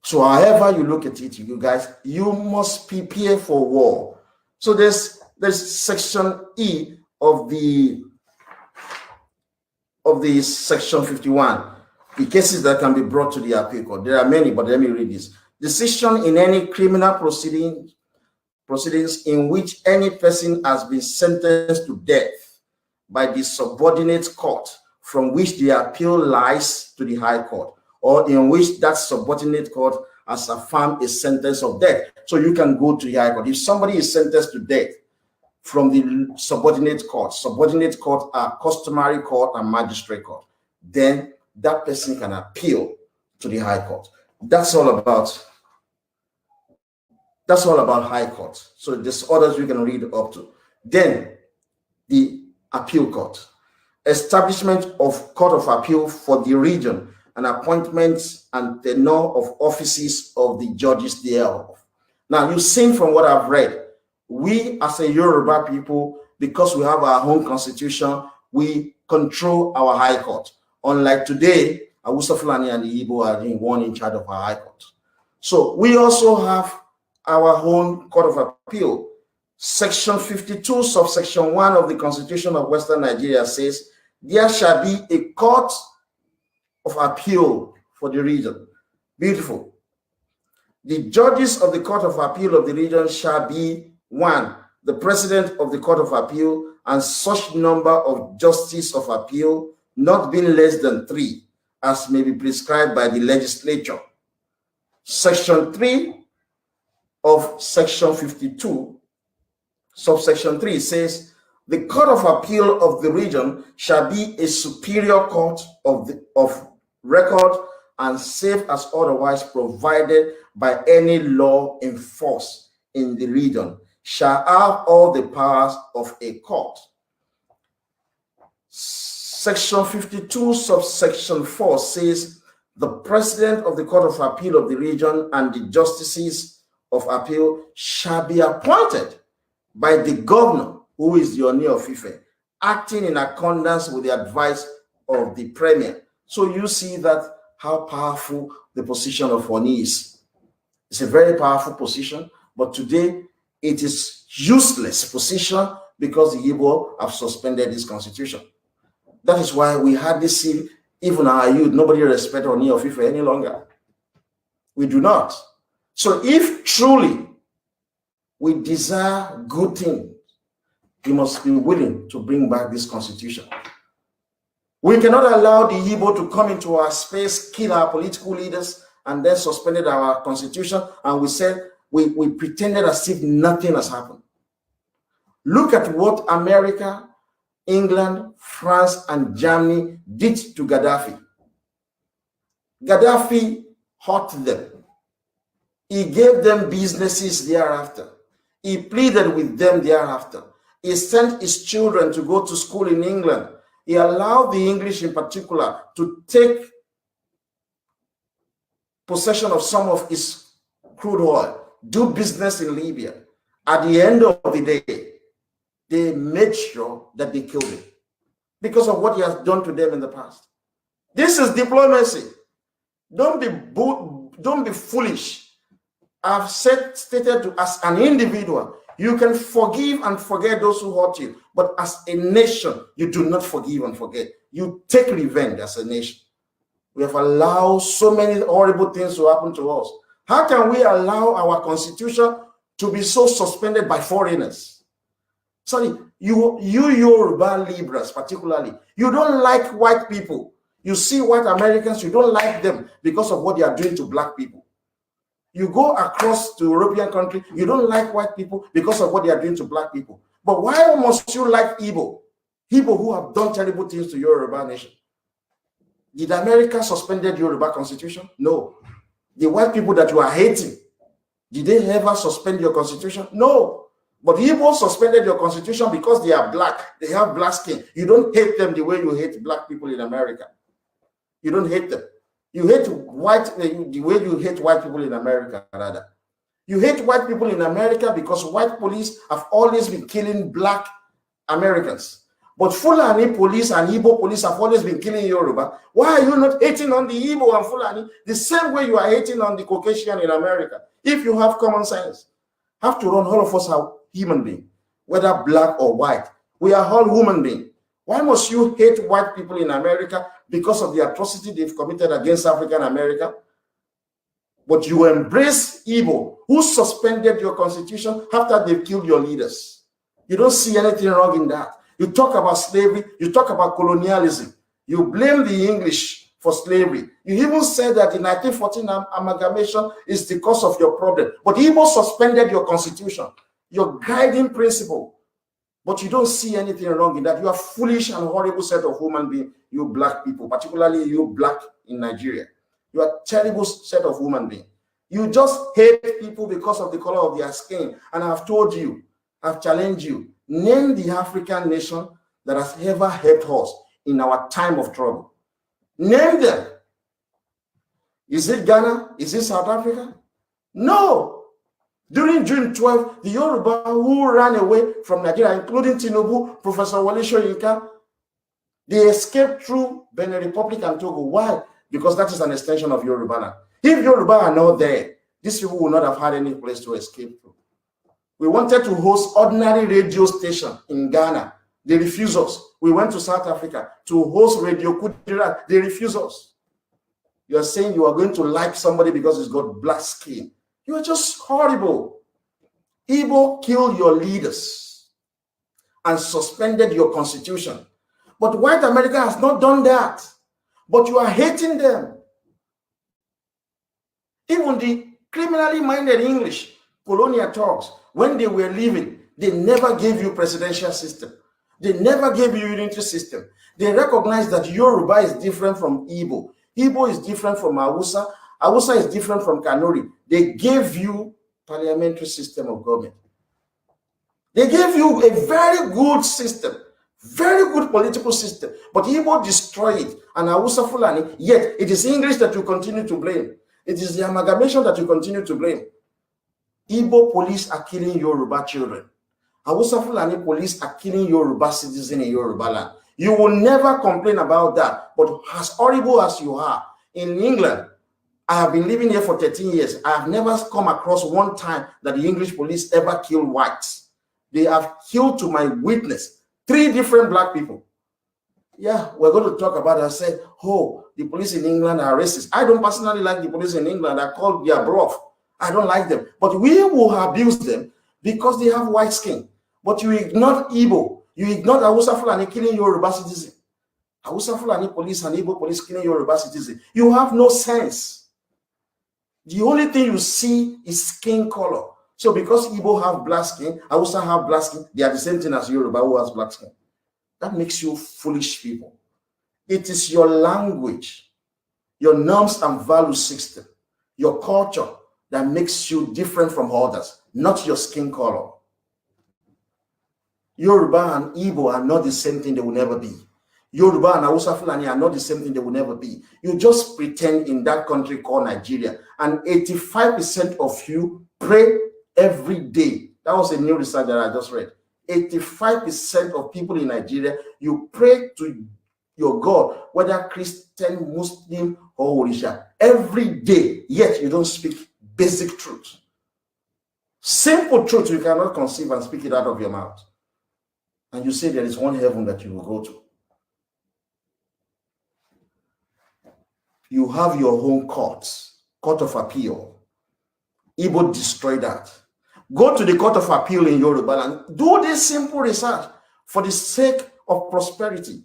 So however you look at it, you guys, you must prepare for war. So there's section E of the section 51. The cases that can be brought to the appeal court. There are many, but let me read this. Decision in any criminal proceedings in which any person has been sentenced to death by the subordinate court from which the appeal lies to the High Court, or in which that subordinate court has affirmed a sentence of death. So you can go to the High Court. If somebody is sentenced to death from the subordinate court are customary court and magistrate court, then that person can appeal to the High Court. That's all about High Court. So there's others we can read up to. Then the appeal court. Establishment of court of appeal for the region and appointments and tenure of offices of the judges thereof. Now, you've seen from what I've read, we as a Yoruba people, because we have our own constitution, we control our High Court. Unlike today, Hausa Fulani and the Igbo are the one in charge of our High Court. So we also have our own Court of Appeal. Section 52, subsection 1 of the Constitution of Western Nigeria says, there shall be a court of appeal for the region. Beautiful. The judges of the Court of Appeal of the region shall be, 1, the president of the Court of Appeal, and such number of justices of appeal, not being less than 3, as may be prescribed by the legislature. Section 3 of Section 52, subsection 3 says, the Court of Appeal of the region shall be a superior court of record and safe as otherwise provided by any law in force in the region, shall have all the powers of a court. Section 52, subsection 4 says, the president of the Court of Appeal of the region and the justices of appeal shall be appointed by the governor, who is the Oni of Ife, acting in accordance with the advice of the premier. So you see that how powerful the position of Oni is. It's a very powerful position, but today it is useless position because the Igbo have suspended this constitution. That is why we hardly see even our youth, nobody respects Oni of Ife any longer. We do not. So if truly we desire good things, we must be willing to bring back this constitution. We cannot allow the Igbo to come into our space, kill our political leaders, and then suspended our constitution, and we said we pretended as if nothing has happened. Look at what America, England, France, and Germany did to Gaddafi. Gaddafi hurt them. He gave them businesses thereafter. He pleaded with them thereafter. He sent his children to go to school in England. He allowed the English in particular to take possession of some of his crude oil, do business in Libya. At the end of the day, they made sure that they killed him because of what he has done to them in the past. This is diplomacy. Don't be foolish. I've stated to as an individual, you can forgive and forget those who hurt you, but as a nation, you do not forgive and forget. You take revenge as a nation. We have allowed so many horrible things to happen to us. How can we allow our constitution to be so suspended by foreigners? Sorry, you Yoruba liberals particularly, you don't like white people. You see white Americans, you don't like them because of what they are doing to black people. You go across to European country, you don't like white people because of what they are doing to black people. But why must you like Igbo? Igbo who have done terrible things to Yoruba nation. Did America suspended Yoruba constitution? No. The white people that you are hating, did they ever suspend your constitution? No. But Igbo suspended your constitution because they are black. They have black skin. You don't hate them the way you hate black people in America. You don't hate them. You hate white the way you hate white people in America, rather. You hate white people in America because white police have always been killing black Americans. But Fulani police and Igbo police have always been killing Yoruba. Why are you not hating on the Igbo and Fulani the same way you are hating on the Caucasian in America? If you have common sense, have to run, all of us are human beings, whether black or white. We are all human beings. Why must you hate white people in America because of the atrocity they've committed against African America? But you embrace Igbo, who suspended your constitution after they've killed your leaders. You don't see anything wrong in that. You talk about slavery, you talk about colonialism. You blame the English for slavery. You even said that the 1914 amalgamation is the cause of your problem. But Igbo suspended your constitution, your guiding principle. But you don't see anything wrong in that. You are foolish and horrible set of human beings, you black people, particularly you black in Nigeria. You are a terrible set of human beings. You just hate people because of the color of their skin. And I've told you, I've challenged you, name the African nation that has ever helped us in our time of trouble. Name them. Is it Ghana? Is it South Africa? No. During June 12, the Yoruba who ran away from Nigeria, including Tinubu, Professor Wole Soyinka, they escaped through Benin Republic and Togo. Why? Because that is an extension of Yoruba land. If Yoruba are not there, these people would not have had any place to escape from. We wanted to host ordinary radio station in Ghana. They refused us. We went to South Africa to host Radio Kudira. They refused us. You are saying you are going to like somebody because he's got black skin. You are just horrible. Igbo killed your leaders and suspended your constitution. But white America has not done that. But you are hating them. Even the criminally minded English colonial Turks, when they were leaving, they never gave you presidential system. They never gave you unitary system. They recognized that Yoruba is different from Igbo. Igbo is different from Hausa. Hausa is different from Kanuri. They gave you parliamentary system of government. They gave you a very good system, very good political system, but Igbo destroyed it, and Hausa Fulani, yet it is English that you continue to blame. It is the amalgamation that you continue to blame. Igbo police are killing Yoruba children. Hausa Fulani police are killing Yoruba citizens in Yoruba land. You will never complain about that, but as horrible as you are, in England, I have been living here for 13 years. I have never come across one time that the English police ever killed whites. They have killed, to my witness, 3 different black people. Yeah, we're going to talk about it. I said, oh, the police in England are racist. I don't personally like the police in England. I call their bluff. I don't like them. But we will abuse them because they have white skin. But you ignore Igbo. You ignore Hausa Fulani killing Yoruba citizens. Hausa Fulani police and Igbo police killing Yoruba citizens. You have no sense. The only thing you see is skin color. So because Igbo have black skin, Hausa have black skin, they are the same thing as Yoruba who has black skin. That makes you foolish people. It is your language, your norms and value system, your culture that makes you different from others, not your skin color. Yoruba and Igbo are not the same thing, they will never be. Yoruba and Hausa Fulani are not the same thing, they will never be. You just pretend in that country called Nigeria, and 85% of you pray every day. That was a new research that I just read. 85% of people in Nigeria, you pray to your God, whether Christian, Muslim, or Orisha, every day, yet you don't speak basic truth. Simple truth you cannot conceive and speak it out of your mouth. And you say there is one heaven that you will go to. You have your own courts, court of appeal. Igbo destroy that. Go to the court of appeal in Yoruba and do this simple research for the sake of prosperity.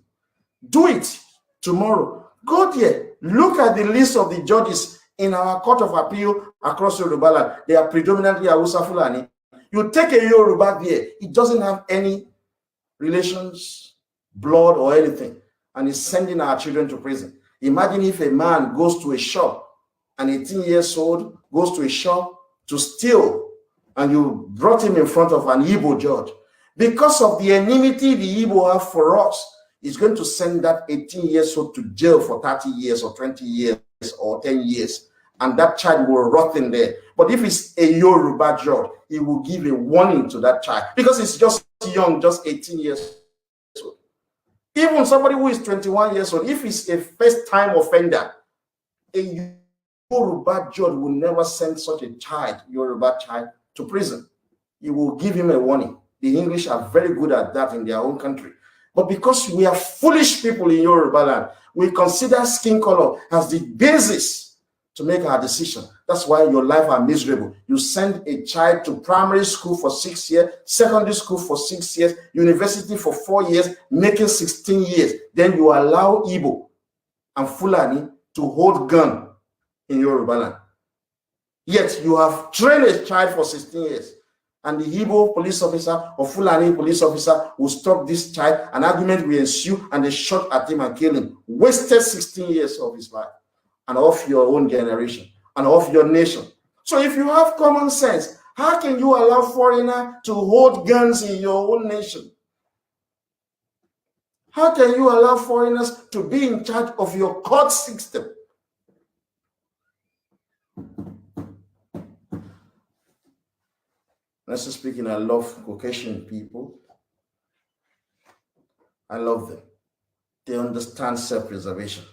Do it tomorrow. Go there. Look at the list of the judges in our court of appeal across Yoruba land. They are predominantly Hausa Fulani. You take a Yoruba there, it doesn't have any relations, blood, or anything, and is sending our children to prison. Imagine if a man goes to a shop, an 18 years old goes to a shop to steal, and you brought him in front of an Igbo judge. Because of the enmity the Igbo have for us, he's going to send that 18 years old to jail for 30 years or 20 years or 10 years, and that child will rot in there. But if it's a Yoruba judge, he will give a warning to that child because it's just young, just 18 years old. Even somebody who is 21 years old, if he's a first-time offender, a Yoruba judge will never send such a child, Yoruba child, to prison. He will give him a warning. The English are very good at that in their own country. But because we are foolish people in Yoruba land, we consider skin color as the basis to make our decision. That's why your life are miserable. You send a child to primary school for 6 years, secondary school for 6 years, university for 4 years, making 16 years. Then you allow Igbo and Fulani to hold gun in Yoruba land. Yet you have trained a child for 16 years. And the Igbo police officer or Fulani police officer will stop this child, an argument will ensue, and they shot at him and kill him. Wasted 16 years of his life, and of your own generation, and of your nation. So if you have common sense, how can you allow foreigners to hold guns in your own nation? How can you allow foreigners to be in charge of your court system? Honestly speaking, I love Caucasian people. I love them. They understand self-preservation.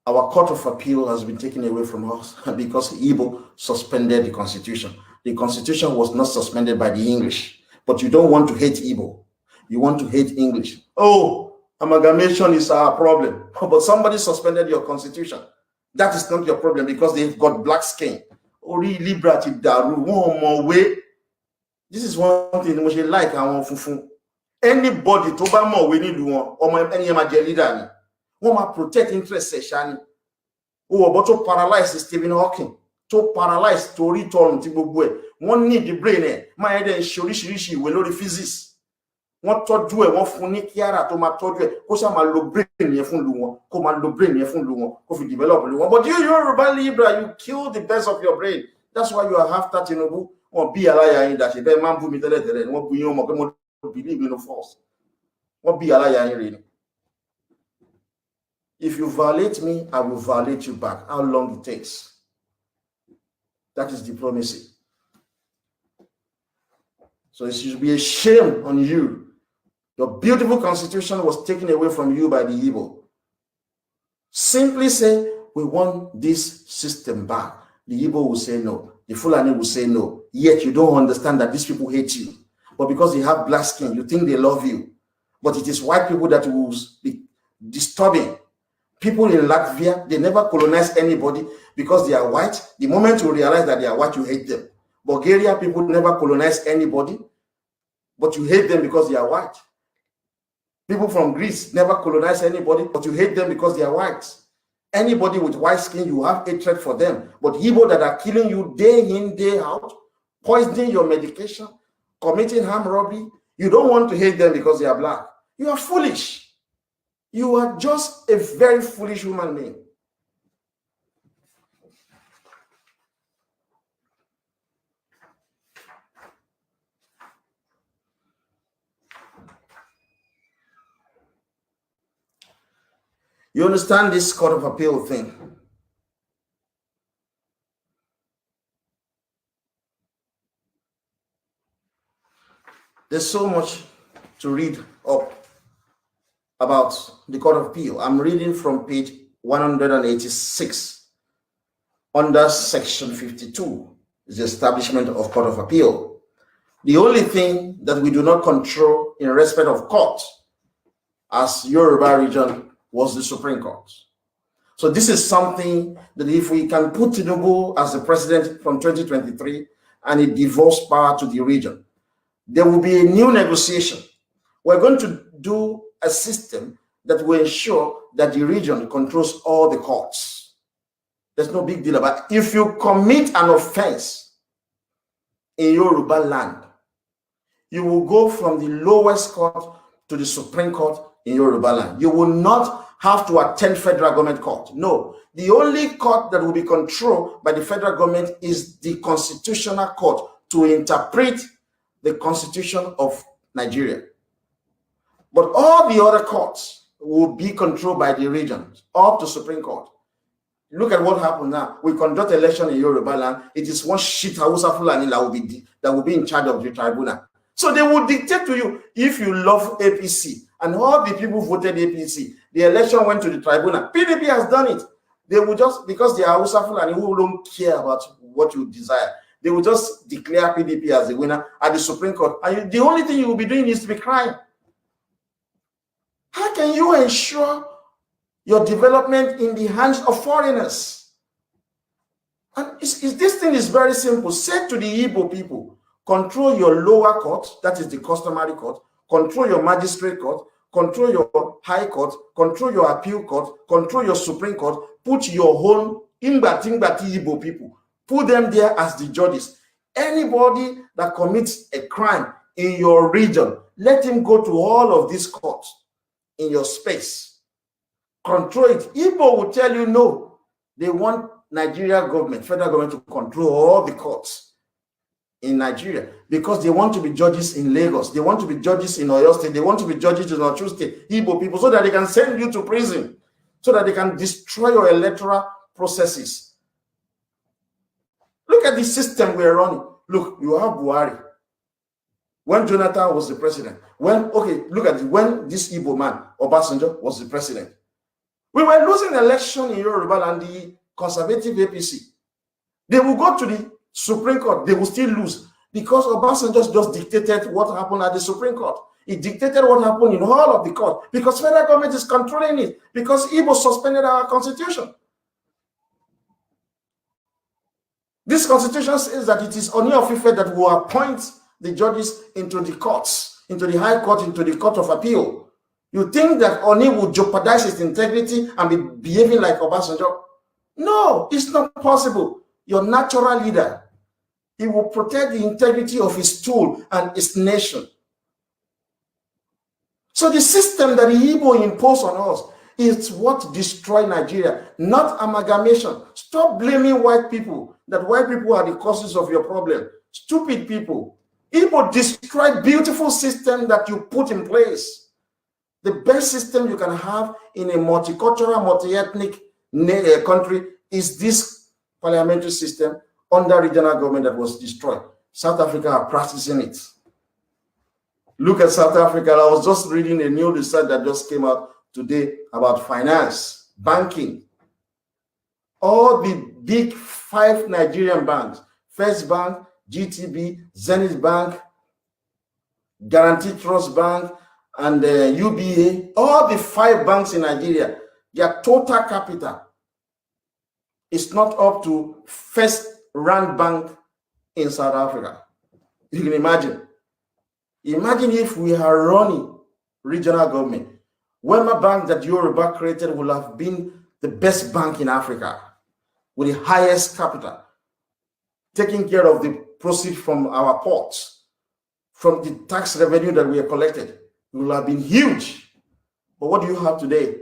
Our court of appeal has been taken away from us because Igbo suspended the constitution. The constitution was not suspended by the English, but you don't want to hate Igbo. You want to hate English. Oh, amalgamation is our problem. But somebody suspended your constitution. That is not your problem because they've got black skin. Ori Libra ti daru one more way. This is one thing we like àwọn funfun. Anybody tó bá mọ̀ we nílùú wọn, ọmọ ẹni yẹn máa jẹ leader ni. Wọ́n máa protect interest ẹ̀ ṣá ni. Ó wọ̀ bọ́ tó paralyze Stephen Hawking, tó paralyze torí tọrùn tí gbogbo ẹ̀. Wọ́n need the brain ẹ̀. Máa yẹn dẹ̀ ṣe oríṣiríṣi ìwé lórí physics. Wọ́n tọ́jú ẹ̀, wọ́n fún ní kíára tó máa tọ́jú ẹ̀, kó ṣá máa lo brain yẹn fún lu wọn, kó máa lo brain yẹn fún lu wọn, kó fi develop lu wọn. But you Yoruba Libra, you kill the best of your brain. That's why you are after Tinubu. Wọ́n bí aláya yín dàṣẹ bẹ́ẹ̀ máa ń bú mi tẹ́lẹ̀tẹ́lẹ̀ ni wọ́n bu yín ọmọ pé mo believe in no force. Wọ́n bí aláya yín rè ni. If you violate me, I will violate you back. How long it takes? That is diplomacy. So it should be a shame on you. Your beautiful constitution was taken away from you by the Igbo. Simply say, we want this system back. The Igbo will say no. The Fulani will say no. Yet you don't understand that these people hate you. But because they have black skin, you think they love you. But it is white people that will be disturbing. People in Latvia, they never colonize anybody because they are white. The moment you realize that they are white, you hate them. Bulgaria people never colonize anybody, but you hate them because they are white. People from Greece never colonize anybody, but you hate them because they are white. Anybody with white skin, you have hatred for them. But Igbo that are killing you day in, day out, poisoning your medication, committing armed robbery, you don't want to hate them because they are black. You are foolish. You are just a very foolish human being. You understand this court of appeal thing? There's so much to read up about the Court of Appeal. I'm reading from page 186 under section 52 is the establishment of Court of Appeal. The only thing that we do not control in respect of court as Yoruba region was the Supreme Court. So this is something that if we can put Tinubu as the president from 2023 and it devolves power to the region, there will be a new negotiation. We're going to do a system that will ensure that the region controls all the courts. There's no big deal about it. If you commit an offense in Yoruba land, you will go from the lowest court to the Supreme Court in Yoruba land. You will not have to attend federal government court. No, the only court that will be controlled by the federal government is the Constitutional Court to interpret the Constitution of Nigeria. But all the other courts will be controlled by the regions up to Supreme Court. Look at what happened now. We conduct election in Yoruba land. It is one shit Hausa Fulani that will be in charge of the tribunal. So they will dictate to you if you love APC, and all the people voted APC. The election went to the tribunal. PDP has done it. They will just, because they are Hausa Fulani who don't care about what you desire, they will just declare PDP as the winner at the Supreme Court. And the only thing you will be doing is to be crying. How can you ensure your development in the hands of foreigners? And this thing is very simple. Say to the Igbo people, control your lower court, that is the customary court, control your magistrate court, control your high court, control your appeal court, control your Supreme Court, put your own Ingbati Igbo people, put them there as the judges. Anybody that commits a crime in your region, let him go to all of these courts in your space. Control it. Igbo will tell you no. They want Nigeria government, federal government, to control all the courts in Nigeria because they want to be judges in Lagos. They want to be judges in Oyo State. They want to be judges in Oyo State, Igbo people, so that they can send you to prison, so that they can destroy your electoral processes. Look at the system we're running. Look, you have Buhari. When Jonathan was the president, look at it, when this Igbo man, Obasanjo, was the president, we were losing election in Yoruba and the conservative APC. They will go to the Supreme Court, they will still lose because Obasanjo just dictated what happened at the Supreme Court. He dictated what happened in all of the court because federal government is controlling it because Igbo suspended our constitution. This constitution says that it is Oni of Ife that will appoint the judges into the courts, into the High Court, into the Court of Appeal. You think that Oni will jeopardize his integrity and be behaving like Obasanjo? No, it's not possible. Your natural leader, he will protect the integrity of his tool and his nation. So the system that the Igbo imposed on us is what destroyed Nigeria, not amalgamation. Stop blaming white people, that white people are the causes of your problem. Stupid people. Igbo destroyed beautiful system that you put in place. The best system you can have in a multicultural, multi-ethnic country is this parliamentary system under regional government that was destroyed. South Africa are practicing it. Look at South Africa. I was just reading a new research that just came out today about finance, banking. All the big 5 Nigerian banks, First Bank, GTB, Zenith Bank, Guarantee Trust Bank, and UBA, all the 5 banks in Nigeria, their total capital is not up to First Rand Bank in South Africa. You can imagine. Imagine if we are running regional government. Wema Bank that Yoruba created will have been the best bank in Africa with the highest capital, taking care of the proceeds from our ports, from the tax revenue that we have collected. It will have been huge. But what do you have today?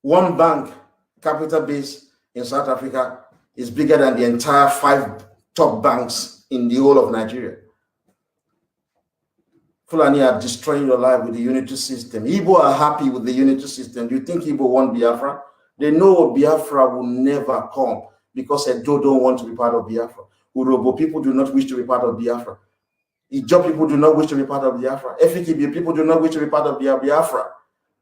One bank capital base in South Africa is bigger than the entire 5 top banks in the whole of Nigeria. Fulani are destroying your life with the unity system. Igbo are happy with the unity system. Do you think Igbo want Biafra? They know Biafra will never come because Edo don't want to be part of Biafra. Urobo people do not wish to be part of Biafra. Ijaw people do not wish to be part of Biafra. Efik people do not wish to be part of Biafra.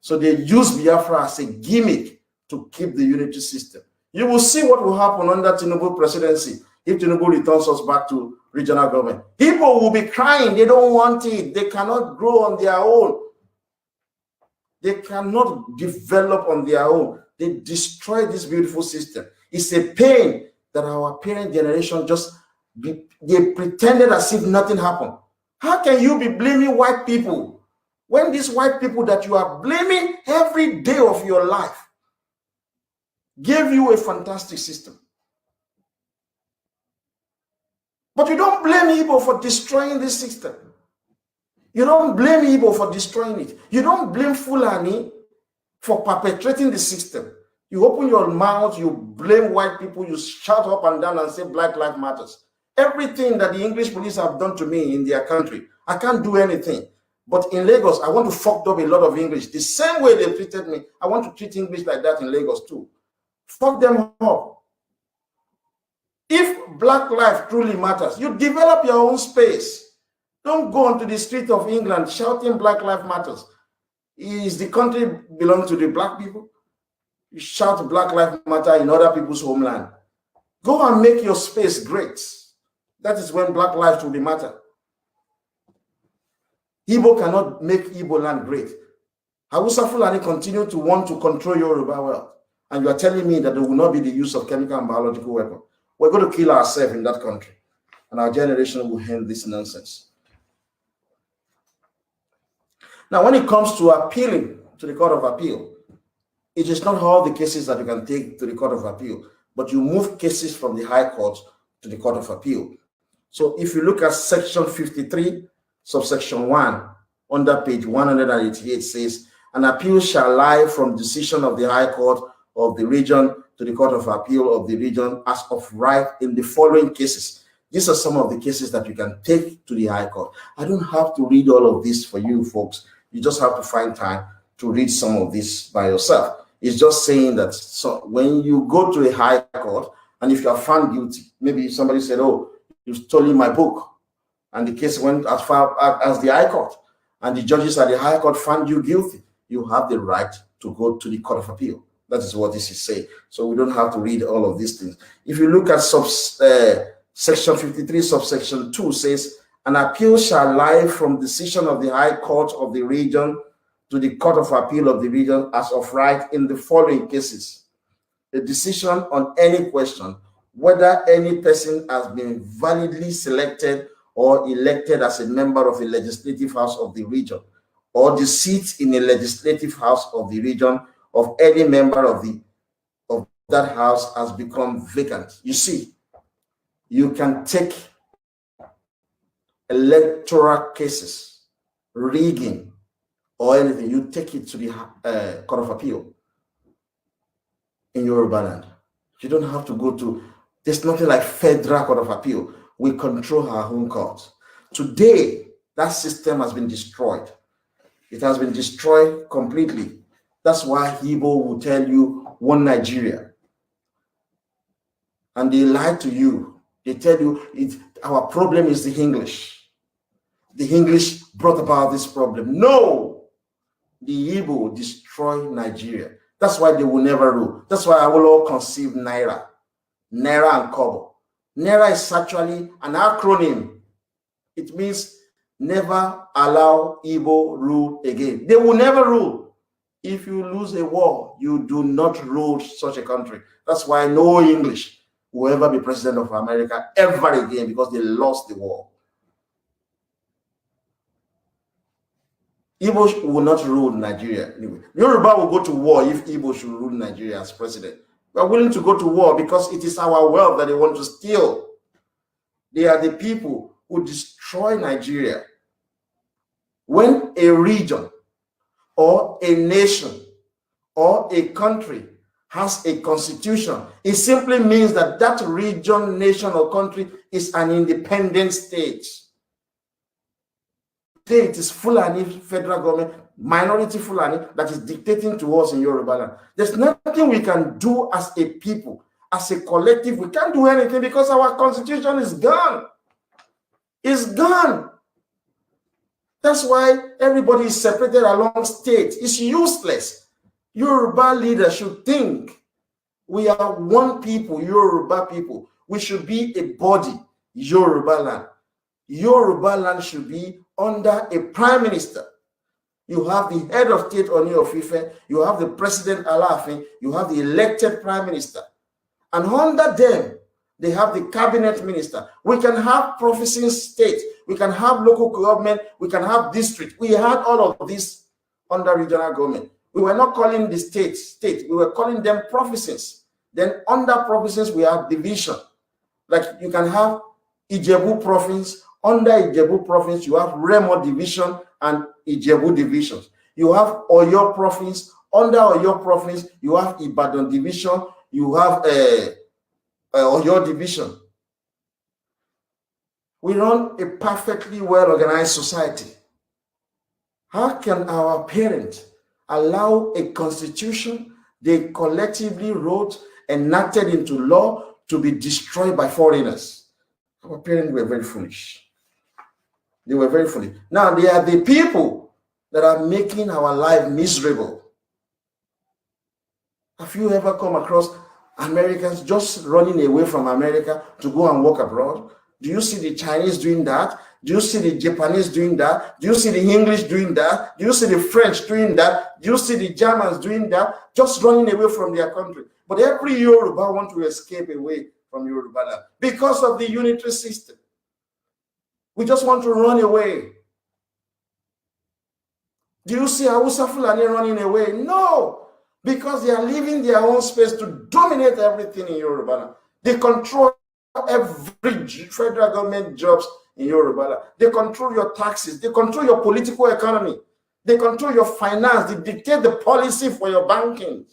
So they use Biafra as a gimmick to keep the unity system. You will see what will happen under Tinubu presidency if Tinubu returns us back to regional government. People will be crying. They don't want it. They cannot grow on their own. They cannot develop on their own. They destroy this beautiful system. It's a pain that our parent generation they pretended as if nothing happened. How can you be blaming white people when these white people that you are blaming every day of your life gave you a fantastic system? But you don't blame Igbo for destroying this system. You don't blame Igbo for destroying it. You don't blame Fulani for perpetrating the system. You open your mouth, you blame white people, you shout up and down and say Black Lives Matters. Everything that the English police have done to me in their country, I can't do anything. But in Lagos, I want to fuck up a lot of English. The same way they treated me, I want to treat English like that in Lagos too. Fuck them up. If Black life truly matters, you develop your own space. Don't go onto the street of England shouting Black Lives Matters. Is the country belong to the black people? You shout Black Lives Matter in other people's homeland. Go and make your space great. That is when Black lives will be matter. Igbo cannot make Igbo land great. Hausa Fulani continue to want to control Yoruba world. And you are telling me that there will not be the use of chemical and biological weapons. We're going to kill ourselves in that country. And our generation will end this nonsense. Now, when it comes to appealing to the Court of Appeal, it is not all the cases that you can take to the Court of Appeal, but you move cases from the High Court to the Court of Appeal. So if you look at section 53, subsection 1, under page 188 says, an appeal shall lie from decision of the High Court of the region to the Court of Appeal of the region as of right in the following cases. These are some of the cases that you can take to the High Court. I don't have to read all of this for you folks. You just have to find time to read some of this by yourself. It's just saying that so when you go to a High Court, and if you are found guilty, maybe somebody said, oh, you stole my book, and the case went as far as the High Court, and the judges at the High Court found you guilty, you have the right to go to the Court of Appeal. That is what this is saying. So we don't have to read all of these things. If you look at section 53, subsection 2 says, an appeal shall lie from decision of the High Court of the region to the Court of Appeal of the region as of right in the following cases. A decision on any question, whether any person has been validly selected or elected as a member of a legislative house of the region, or the seat in a legislative house of the region of any member of that house has become vacant. You see, you can take electoral cases, rigging, or anything, you take it to the Court of Appeal in Yoruba land. You don't have to go to, there's nothing like Federal Court of Appeal. We control our own courts. Today, that system has been destroyed. It has been destroyed completely. That's why Igbo will tell you one Nigeria. And they lie to you. They tell you our problem is the English. The English brought about this problem. No! The Igbo destroy Nigeria. That's why they will never rule. That's why I will all conceive Naira. Naira and Kobo. Naira is actually an acronym. It means never allow Igbo rule again. They will never rule. If you lose a war, you do not rule such a country. That's why no English will ever be president of America ever again, because they lost the war. Igbo will not rule Nigeria anyway. Yoruba will go to war if Igbo should rule Nigeria as president. We are willing to go to war because it is our wealth that they want to steal. They are the people who destroy Nigeria. When a region or a nation or a country has a constitution, it simply means that that region, nation, or country is an independent state. Today it is Fulani federal government, minority Fulani, that is dictating to us in Yoruba land. There's nothing we can do as a people, as a collective. We can't do anything because our constitution is gone. It's gone. That's why everybody is separated along states. It's useless. Yoruba leaders should think we are one people, Yoruba people. We should be a body, Yoruba land. Yoruba land should be under a prime minister. You have the head of state Oni of Ife, you have the president Alaafin, you have the elected prime minister. And under them, they have the cabinet minister. We can have provincing states, we can have local government, we can have district. We had all of this under regional government. We were not calling the state, we were calling them provinces. Then under provinces, we have division. Like you can have Ijebu province, under Ijebu province, you have Remo division and Ijebu divisions. You have Oyo province, under Oyo province, you have Ibadan division, you have Oyo division. We run a perfectly well-organized society. How can our parents allow a constitution they collectively wrote, enacted into law, to be destroyed by foreigners? Our parents were very foolish. They were very foolish. Now, they are the people that are making our life miserable. Have you ever come across Americans just running away from America to go and work abroad? Do you see the Chinese doing that? Do you see the Japanese doing that? Do you see the English doing that? Do you see the French doing that? Do you see the Germans doing that? Just running away from their country. But every Yoruba wants to escape away from Yoruba land because of the unitary system. We just want to run away. Do you see Hausa Fulani running away? No, because they are leaving their own space to dominate everything in Yoruba land. They control every federal government jobs in Yoruba land. They control your taxes. They control your political economy. They control your finance. They dictate the policy for your banking.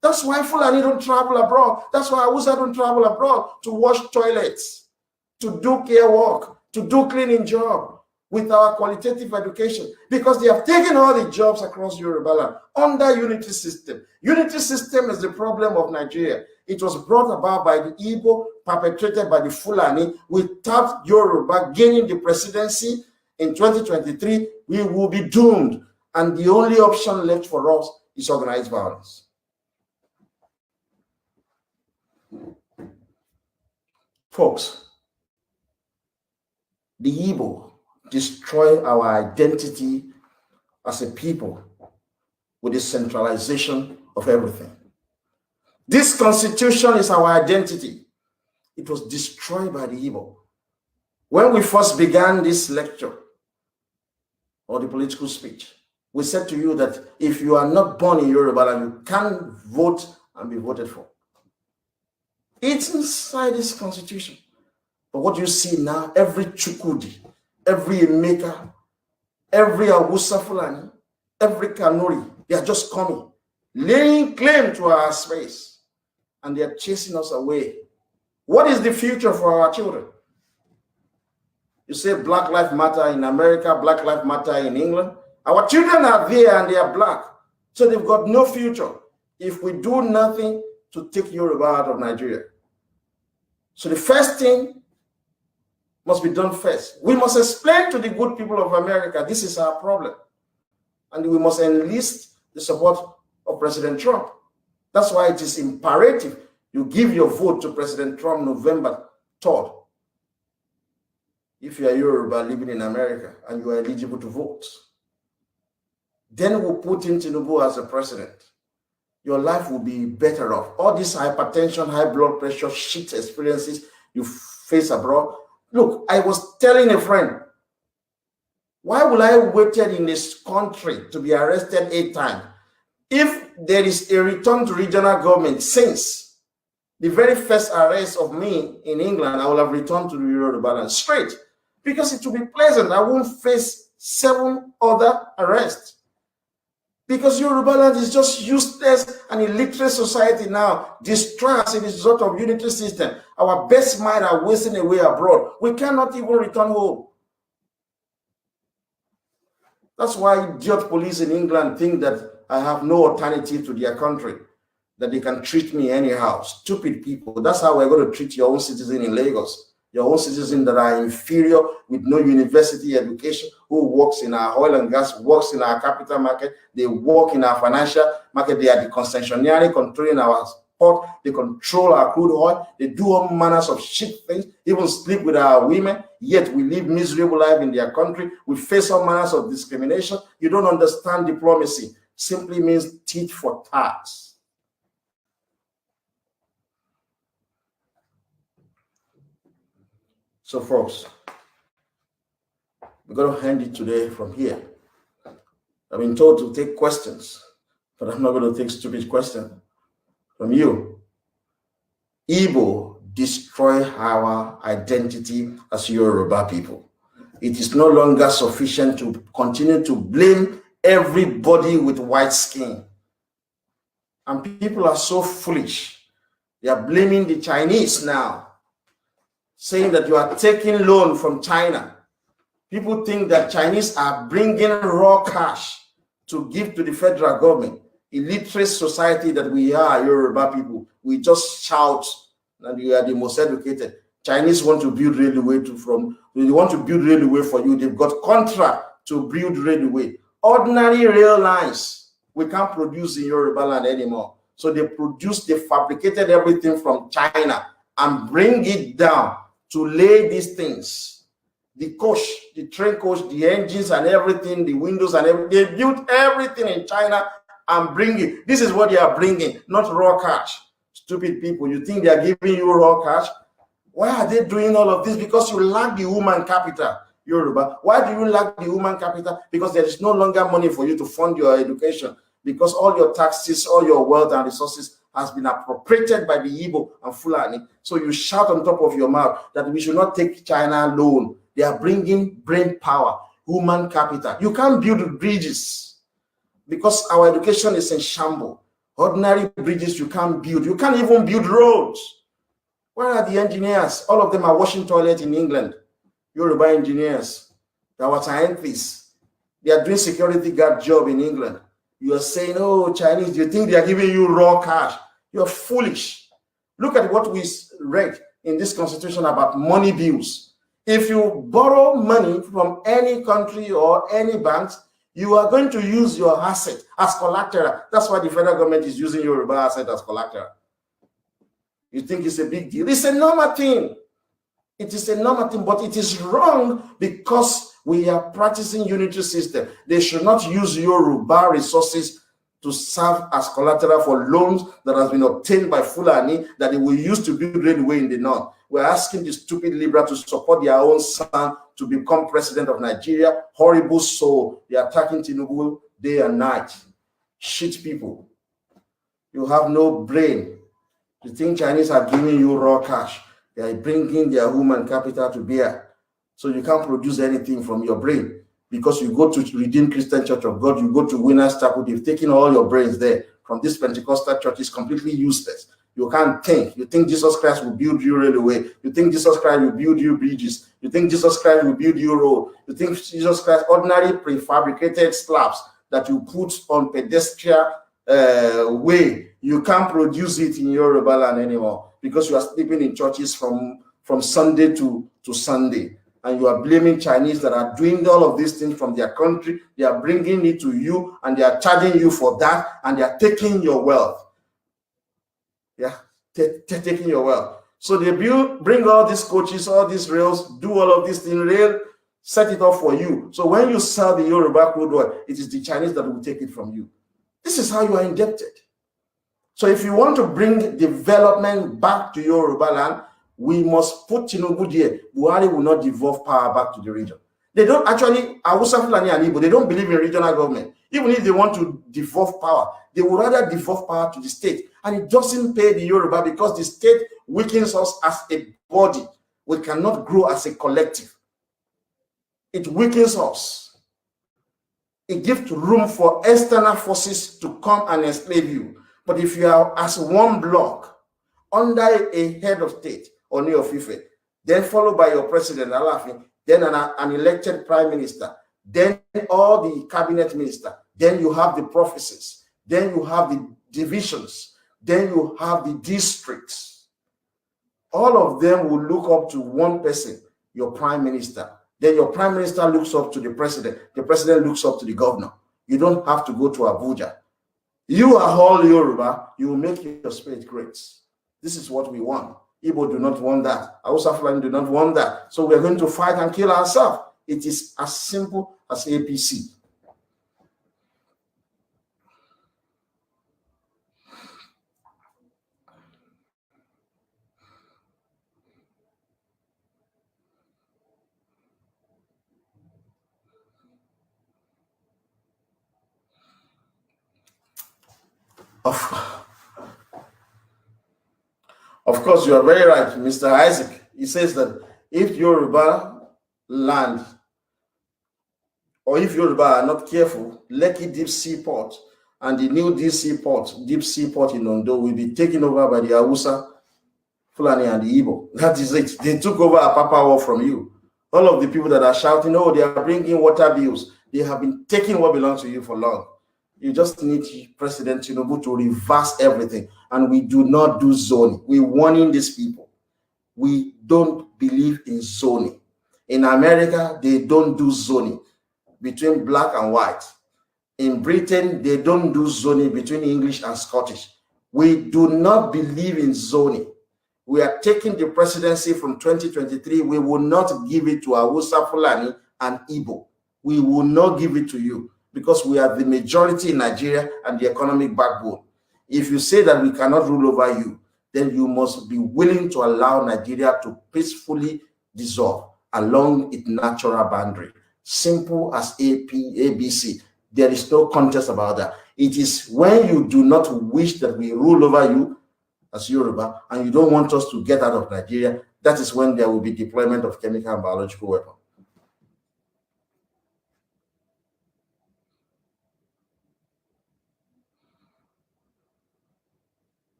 That's why Fulani don't travel abroad. That's why Hausa don't travel abroad to wash toilets, to do care work, to do cleaning job with our qualitative education, because they have taken all the jobs across Yoruba land under unity system. Unity system is the problem of Nigeria. It was brought about by the Igbo, perpetrated by the Fulani. Without Yoruba gaining the presidency in 2023, we will be doomed. And the only option left for us is organized violence. Folks, the Igbo destroy our identity as a people with the centralization of everything. This constitution is our identity. It was destroyed by the Igbo. When we first began this lecture or the political speech, we said to you that if you are not born in Yoruba, you can't vote and be voted for. It's inside this constitution. But what you see now, every Chukudi, every Emeka, every Awusa Fulani, every Kanuri, they are just coming, laying claim to our space, and they are chasing us away. What is the future for our children? You say Black Lives Matter in America, Black Lives Matter in England. Our children are there and they are black, so they've got no future if we do nothing to take Yoruba out of Nigeria. So the first thing must be done first. We must explain to the good people of America, this is our problem. And we must enlist the support of President Trump. That's why it is imperative you give your vote to President Trump November 3rd. If you are Yoruba living in America and you are eligible to vote, then we'll put in Tinubu as a president. Your life will be better off. All this hypertension, high blood pressure, shit experiences you face abroad. Look, I was telling a friend, why will I waited in this country to be arrested 8 times? If there is a return to regional government, since the very first arrest of me in England, I will have returned to the Yoruba land straight, because it will be pleasant. I won't face 7 other arrests. Because Yoruba land is just useless and illiterate society now, destroyed as a result of unity system. Our best minds are wasting away abroad. We cannot even return home. That's why idiot police in England think that I have no alternative to their country, that they can treat me anyhow. Stupid people. That's how we're going to treat your own citizen in Lagos. your own citizens that are inferior with no university education, who works in our oil and gas, works in our capital market, they work in our financial market, they are the concessionaire controlling our port, they control our crude oil, they do all manners of shit things, even sleep with our women, yet we live miserable life in their country, we face all manners of discrimination. You don't understand diplomacy. Simply means tit for tat. So folks, we're going to end it today from here. I've been told to take questions, but I'm not going to take stupid questions from you. Igbo destroy our identity as Yoruba people. It is no longer sufficient to continue to blame everybody with white skin. And people are so foolish. They are blaming the Chinese now, saying that you are taking loan from China. People think that Chinese are bringing raw cash to give to the federal government. Illiterate society that we are, Yoruba people, we just shout that you are the most educated. Chinese want to build railway they want to build railway for you. They've got contract to build railway. Ordinary rail lines, we can't produce in Yoruba land anymore. So they fabricated everything from China and bring it down to lay these things. The coach, the train coach, the engines and everything, the windows and everything, they built everything in China and bring it. This is what they are bringing, not raw cash. Stupid people, you think they are giving you raw cash? Why are they doing all of this? Because you lack the human capital, Yoruba. Why do you lack the human capital? Because there is no longer money for you to fund your education. Because all your taxes, all your wealth and resources has been appropriated by the Igbo and Fulani. So you shout on top of your mouth that we should not take China loan. They are bringing brain power, human capital. You can't build bridges because our education is in shambles. Ordinary bridges you can't build. You can't even build roads. Where are the engineers? All of them are washing toilets in England. Yoruba engineers, they are scientists. They are doing security guard job in England. You are saying, oh, Chinese, you think they are giving you raw cash? You're foolish. Look at what we read in this constitution about money bills. If you borrow money from any country or any banks, you are going to use your asset as collateral. That's why the federal government is using Yoruba asset as collateral. You think it's a big deal? It's a normal thing. It is a normal thing, but it is wrong because we are practicing unitary system. They should not use Yoruba resources to serve as collateral for loans that has been obtained by Fulani that they will use to build railway in the north. We're asking the stupid Libra to support their own son to become president of Nigeria. Horrible soul. They are attacking Tinubu day and night. Shit people. You have no brain. You think Chinese are giving you raw cash. They are bringing their human capital to bear. So you can't produce anything from your brain because you go to Redeemed Christian Church of God, you go to Winners Chapel, they've taken all your brains there. From this Pentecostal church is completely useless. You can't think. You think Jesus Christ will build you railway. You think Jesus Christ will build you bridges. You think Jesus Christ will build you road. You think Jesus Christ, ordinary prefabricated slabs that you put on pedestrian way, you can't produce it in Yoruba land anymore because you are sleeping in churches from Sunday to Sunday. And you are blaming Chinese that are doing all of these things from their country. They are bringing it to you and they are charging you for that and they are taking your wealth. Yeah, taking your wealth. So they bring all these coaches, all these rails, do all of this thing, rail, set it up for you. So when you sell the Yoruba crude oil, it is the Chinese that will take it from you. This is how you are indebted. So if you want to bring development back to Yoruba land, we must put Tinubu there. Buhari will not devolve power back to the region. They don't actually, Hausa, Fulani and Igbo, they don't believe in regional government. Even if they want to devolve power, they would rather devolve power to the state. And it doesn't pay the Yoruba because the state weakens us as a body. We cannot grow as a collective. It weakens us. It gives room for external forces to come and enslave you. But if you are as one block under a head of state, or Oni of Ife, then followed by your president, Alaafin, then an elected prime minister, then all the cabinet minister, then you have the prophecies, then you have the divisions, then you have the districts. all of them will look up to one person, your prime minister. Then your prime minister looks up to the president looks up to the governor. You don't have to go to Abuja. You are all Yoruba, you will make your state great. This is what we want. Igbo do not want that. Hausa Fulani do not want that. So we are going to fight and kill ourselves. It is as simple as APC. Of course, you are very right, Mr. Isaac. He says that if Yoruba land, or if Yoruba are not careful, Lekki Deep Sea Port and the new Deep Sea Port in Ondo will be taken over by the Hausa, Fulani, and the Igbo. That is it. They took over a power from you. All of the people that are shouting, oh, they are bringing water bills, they have been taking what belongs to you for long. You just need President Tinubu to reverse everything. And we do not do zoning. We're warning these people. We don't believe in zoning. In America, they don't do zoning between black and white. In Britain, they don't do zoning between English and Scottish. We do not believe in zoning. We are taking the presidency from 2023. We will not give it to Hausa, Fulani, and Igbo. We will not give it to you because we are the majority in Nigeria and the economic backbone. If you say that we cannot rule over you, then you must be willing to allow Nigeria to peacefully dissolve along its natural boundary. Simple as ABC. There is no contest about that. It is when you do not wish that we rule over you as Yoruba and you don't want us to get out of Nigeria, that is when there will be deployment of chemical and biological weapons.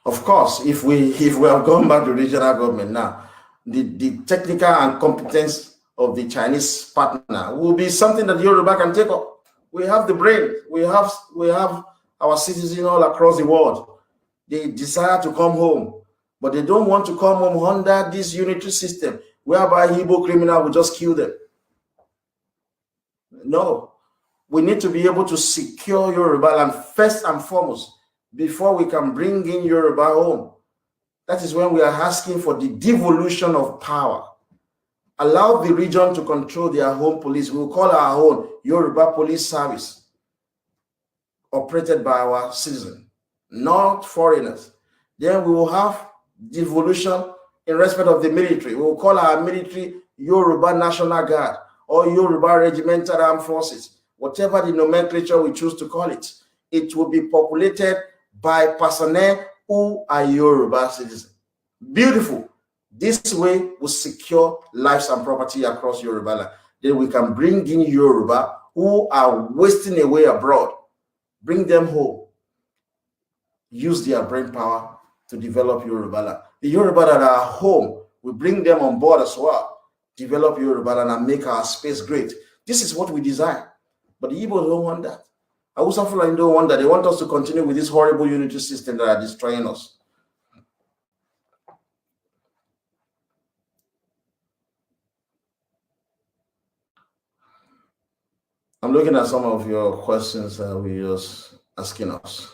Of course, if we have gone back to regional government now, the technical and competence of the Chinese partner will be something that Yoruba can take up. We have the brain. We have our citizens all across the world. They desire to come home, but they don't want to come home under this unitary system whereby Igbo criminal will just kill them. No, we need to be able to secure Yoruba land first and foremost before we can bring in Yoruba home. That is when we are asking for the devolution of power. Allow the region to control their home police. We will call our own Yoruba Police Service, operated by our citizens, not foreigners. Then we will have devolution in respect of the military. We will call our military Yoruba National Guard or Yoruba Regimental Armed Forces, whatever the nomenclature we choose to call it. It will be populated by personnel who are Yoruba citizens. Beautiful. This way will secure lives and property across Yoruba land. Then we can bring in Yoruba who are wasting away abroad, bring them home, use their brain power to develop Yoruba land. The Yoruba that are home, we bring them on board as well, develop Yoruba land and make our space great. This is what we desire. But the Igbo don't want that. Hausa Fulani don't want that. They want us to continue with this horrible unity system that are destroying us. I'm looking at some of your questions that we're just asking us.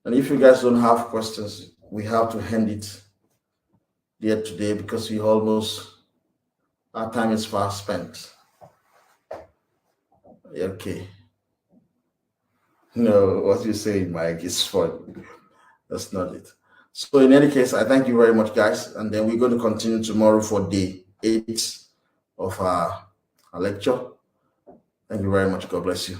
And if you guys don't have questions, we have to end it there today because our time is fast spent. Okay. No, what you're saying, Mike, is fun. That's not it. So in any case, I thank you very much, guys. And then we're going to continue tomorrow for day 8 of our lecture. Thank you very much. God bless you.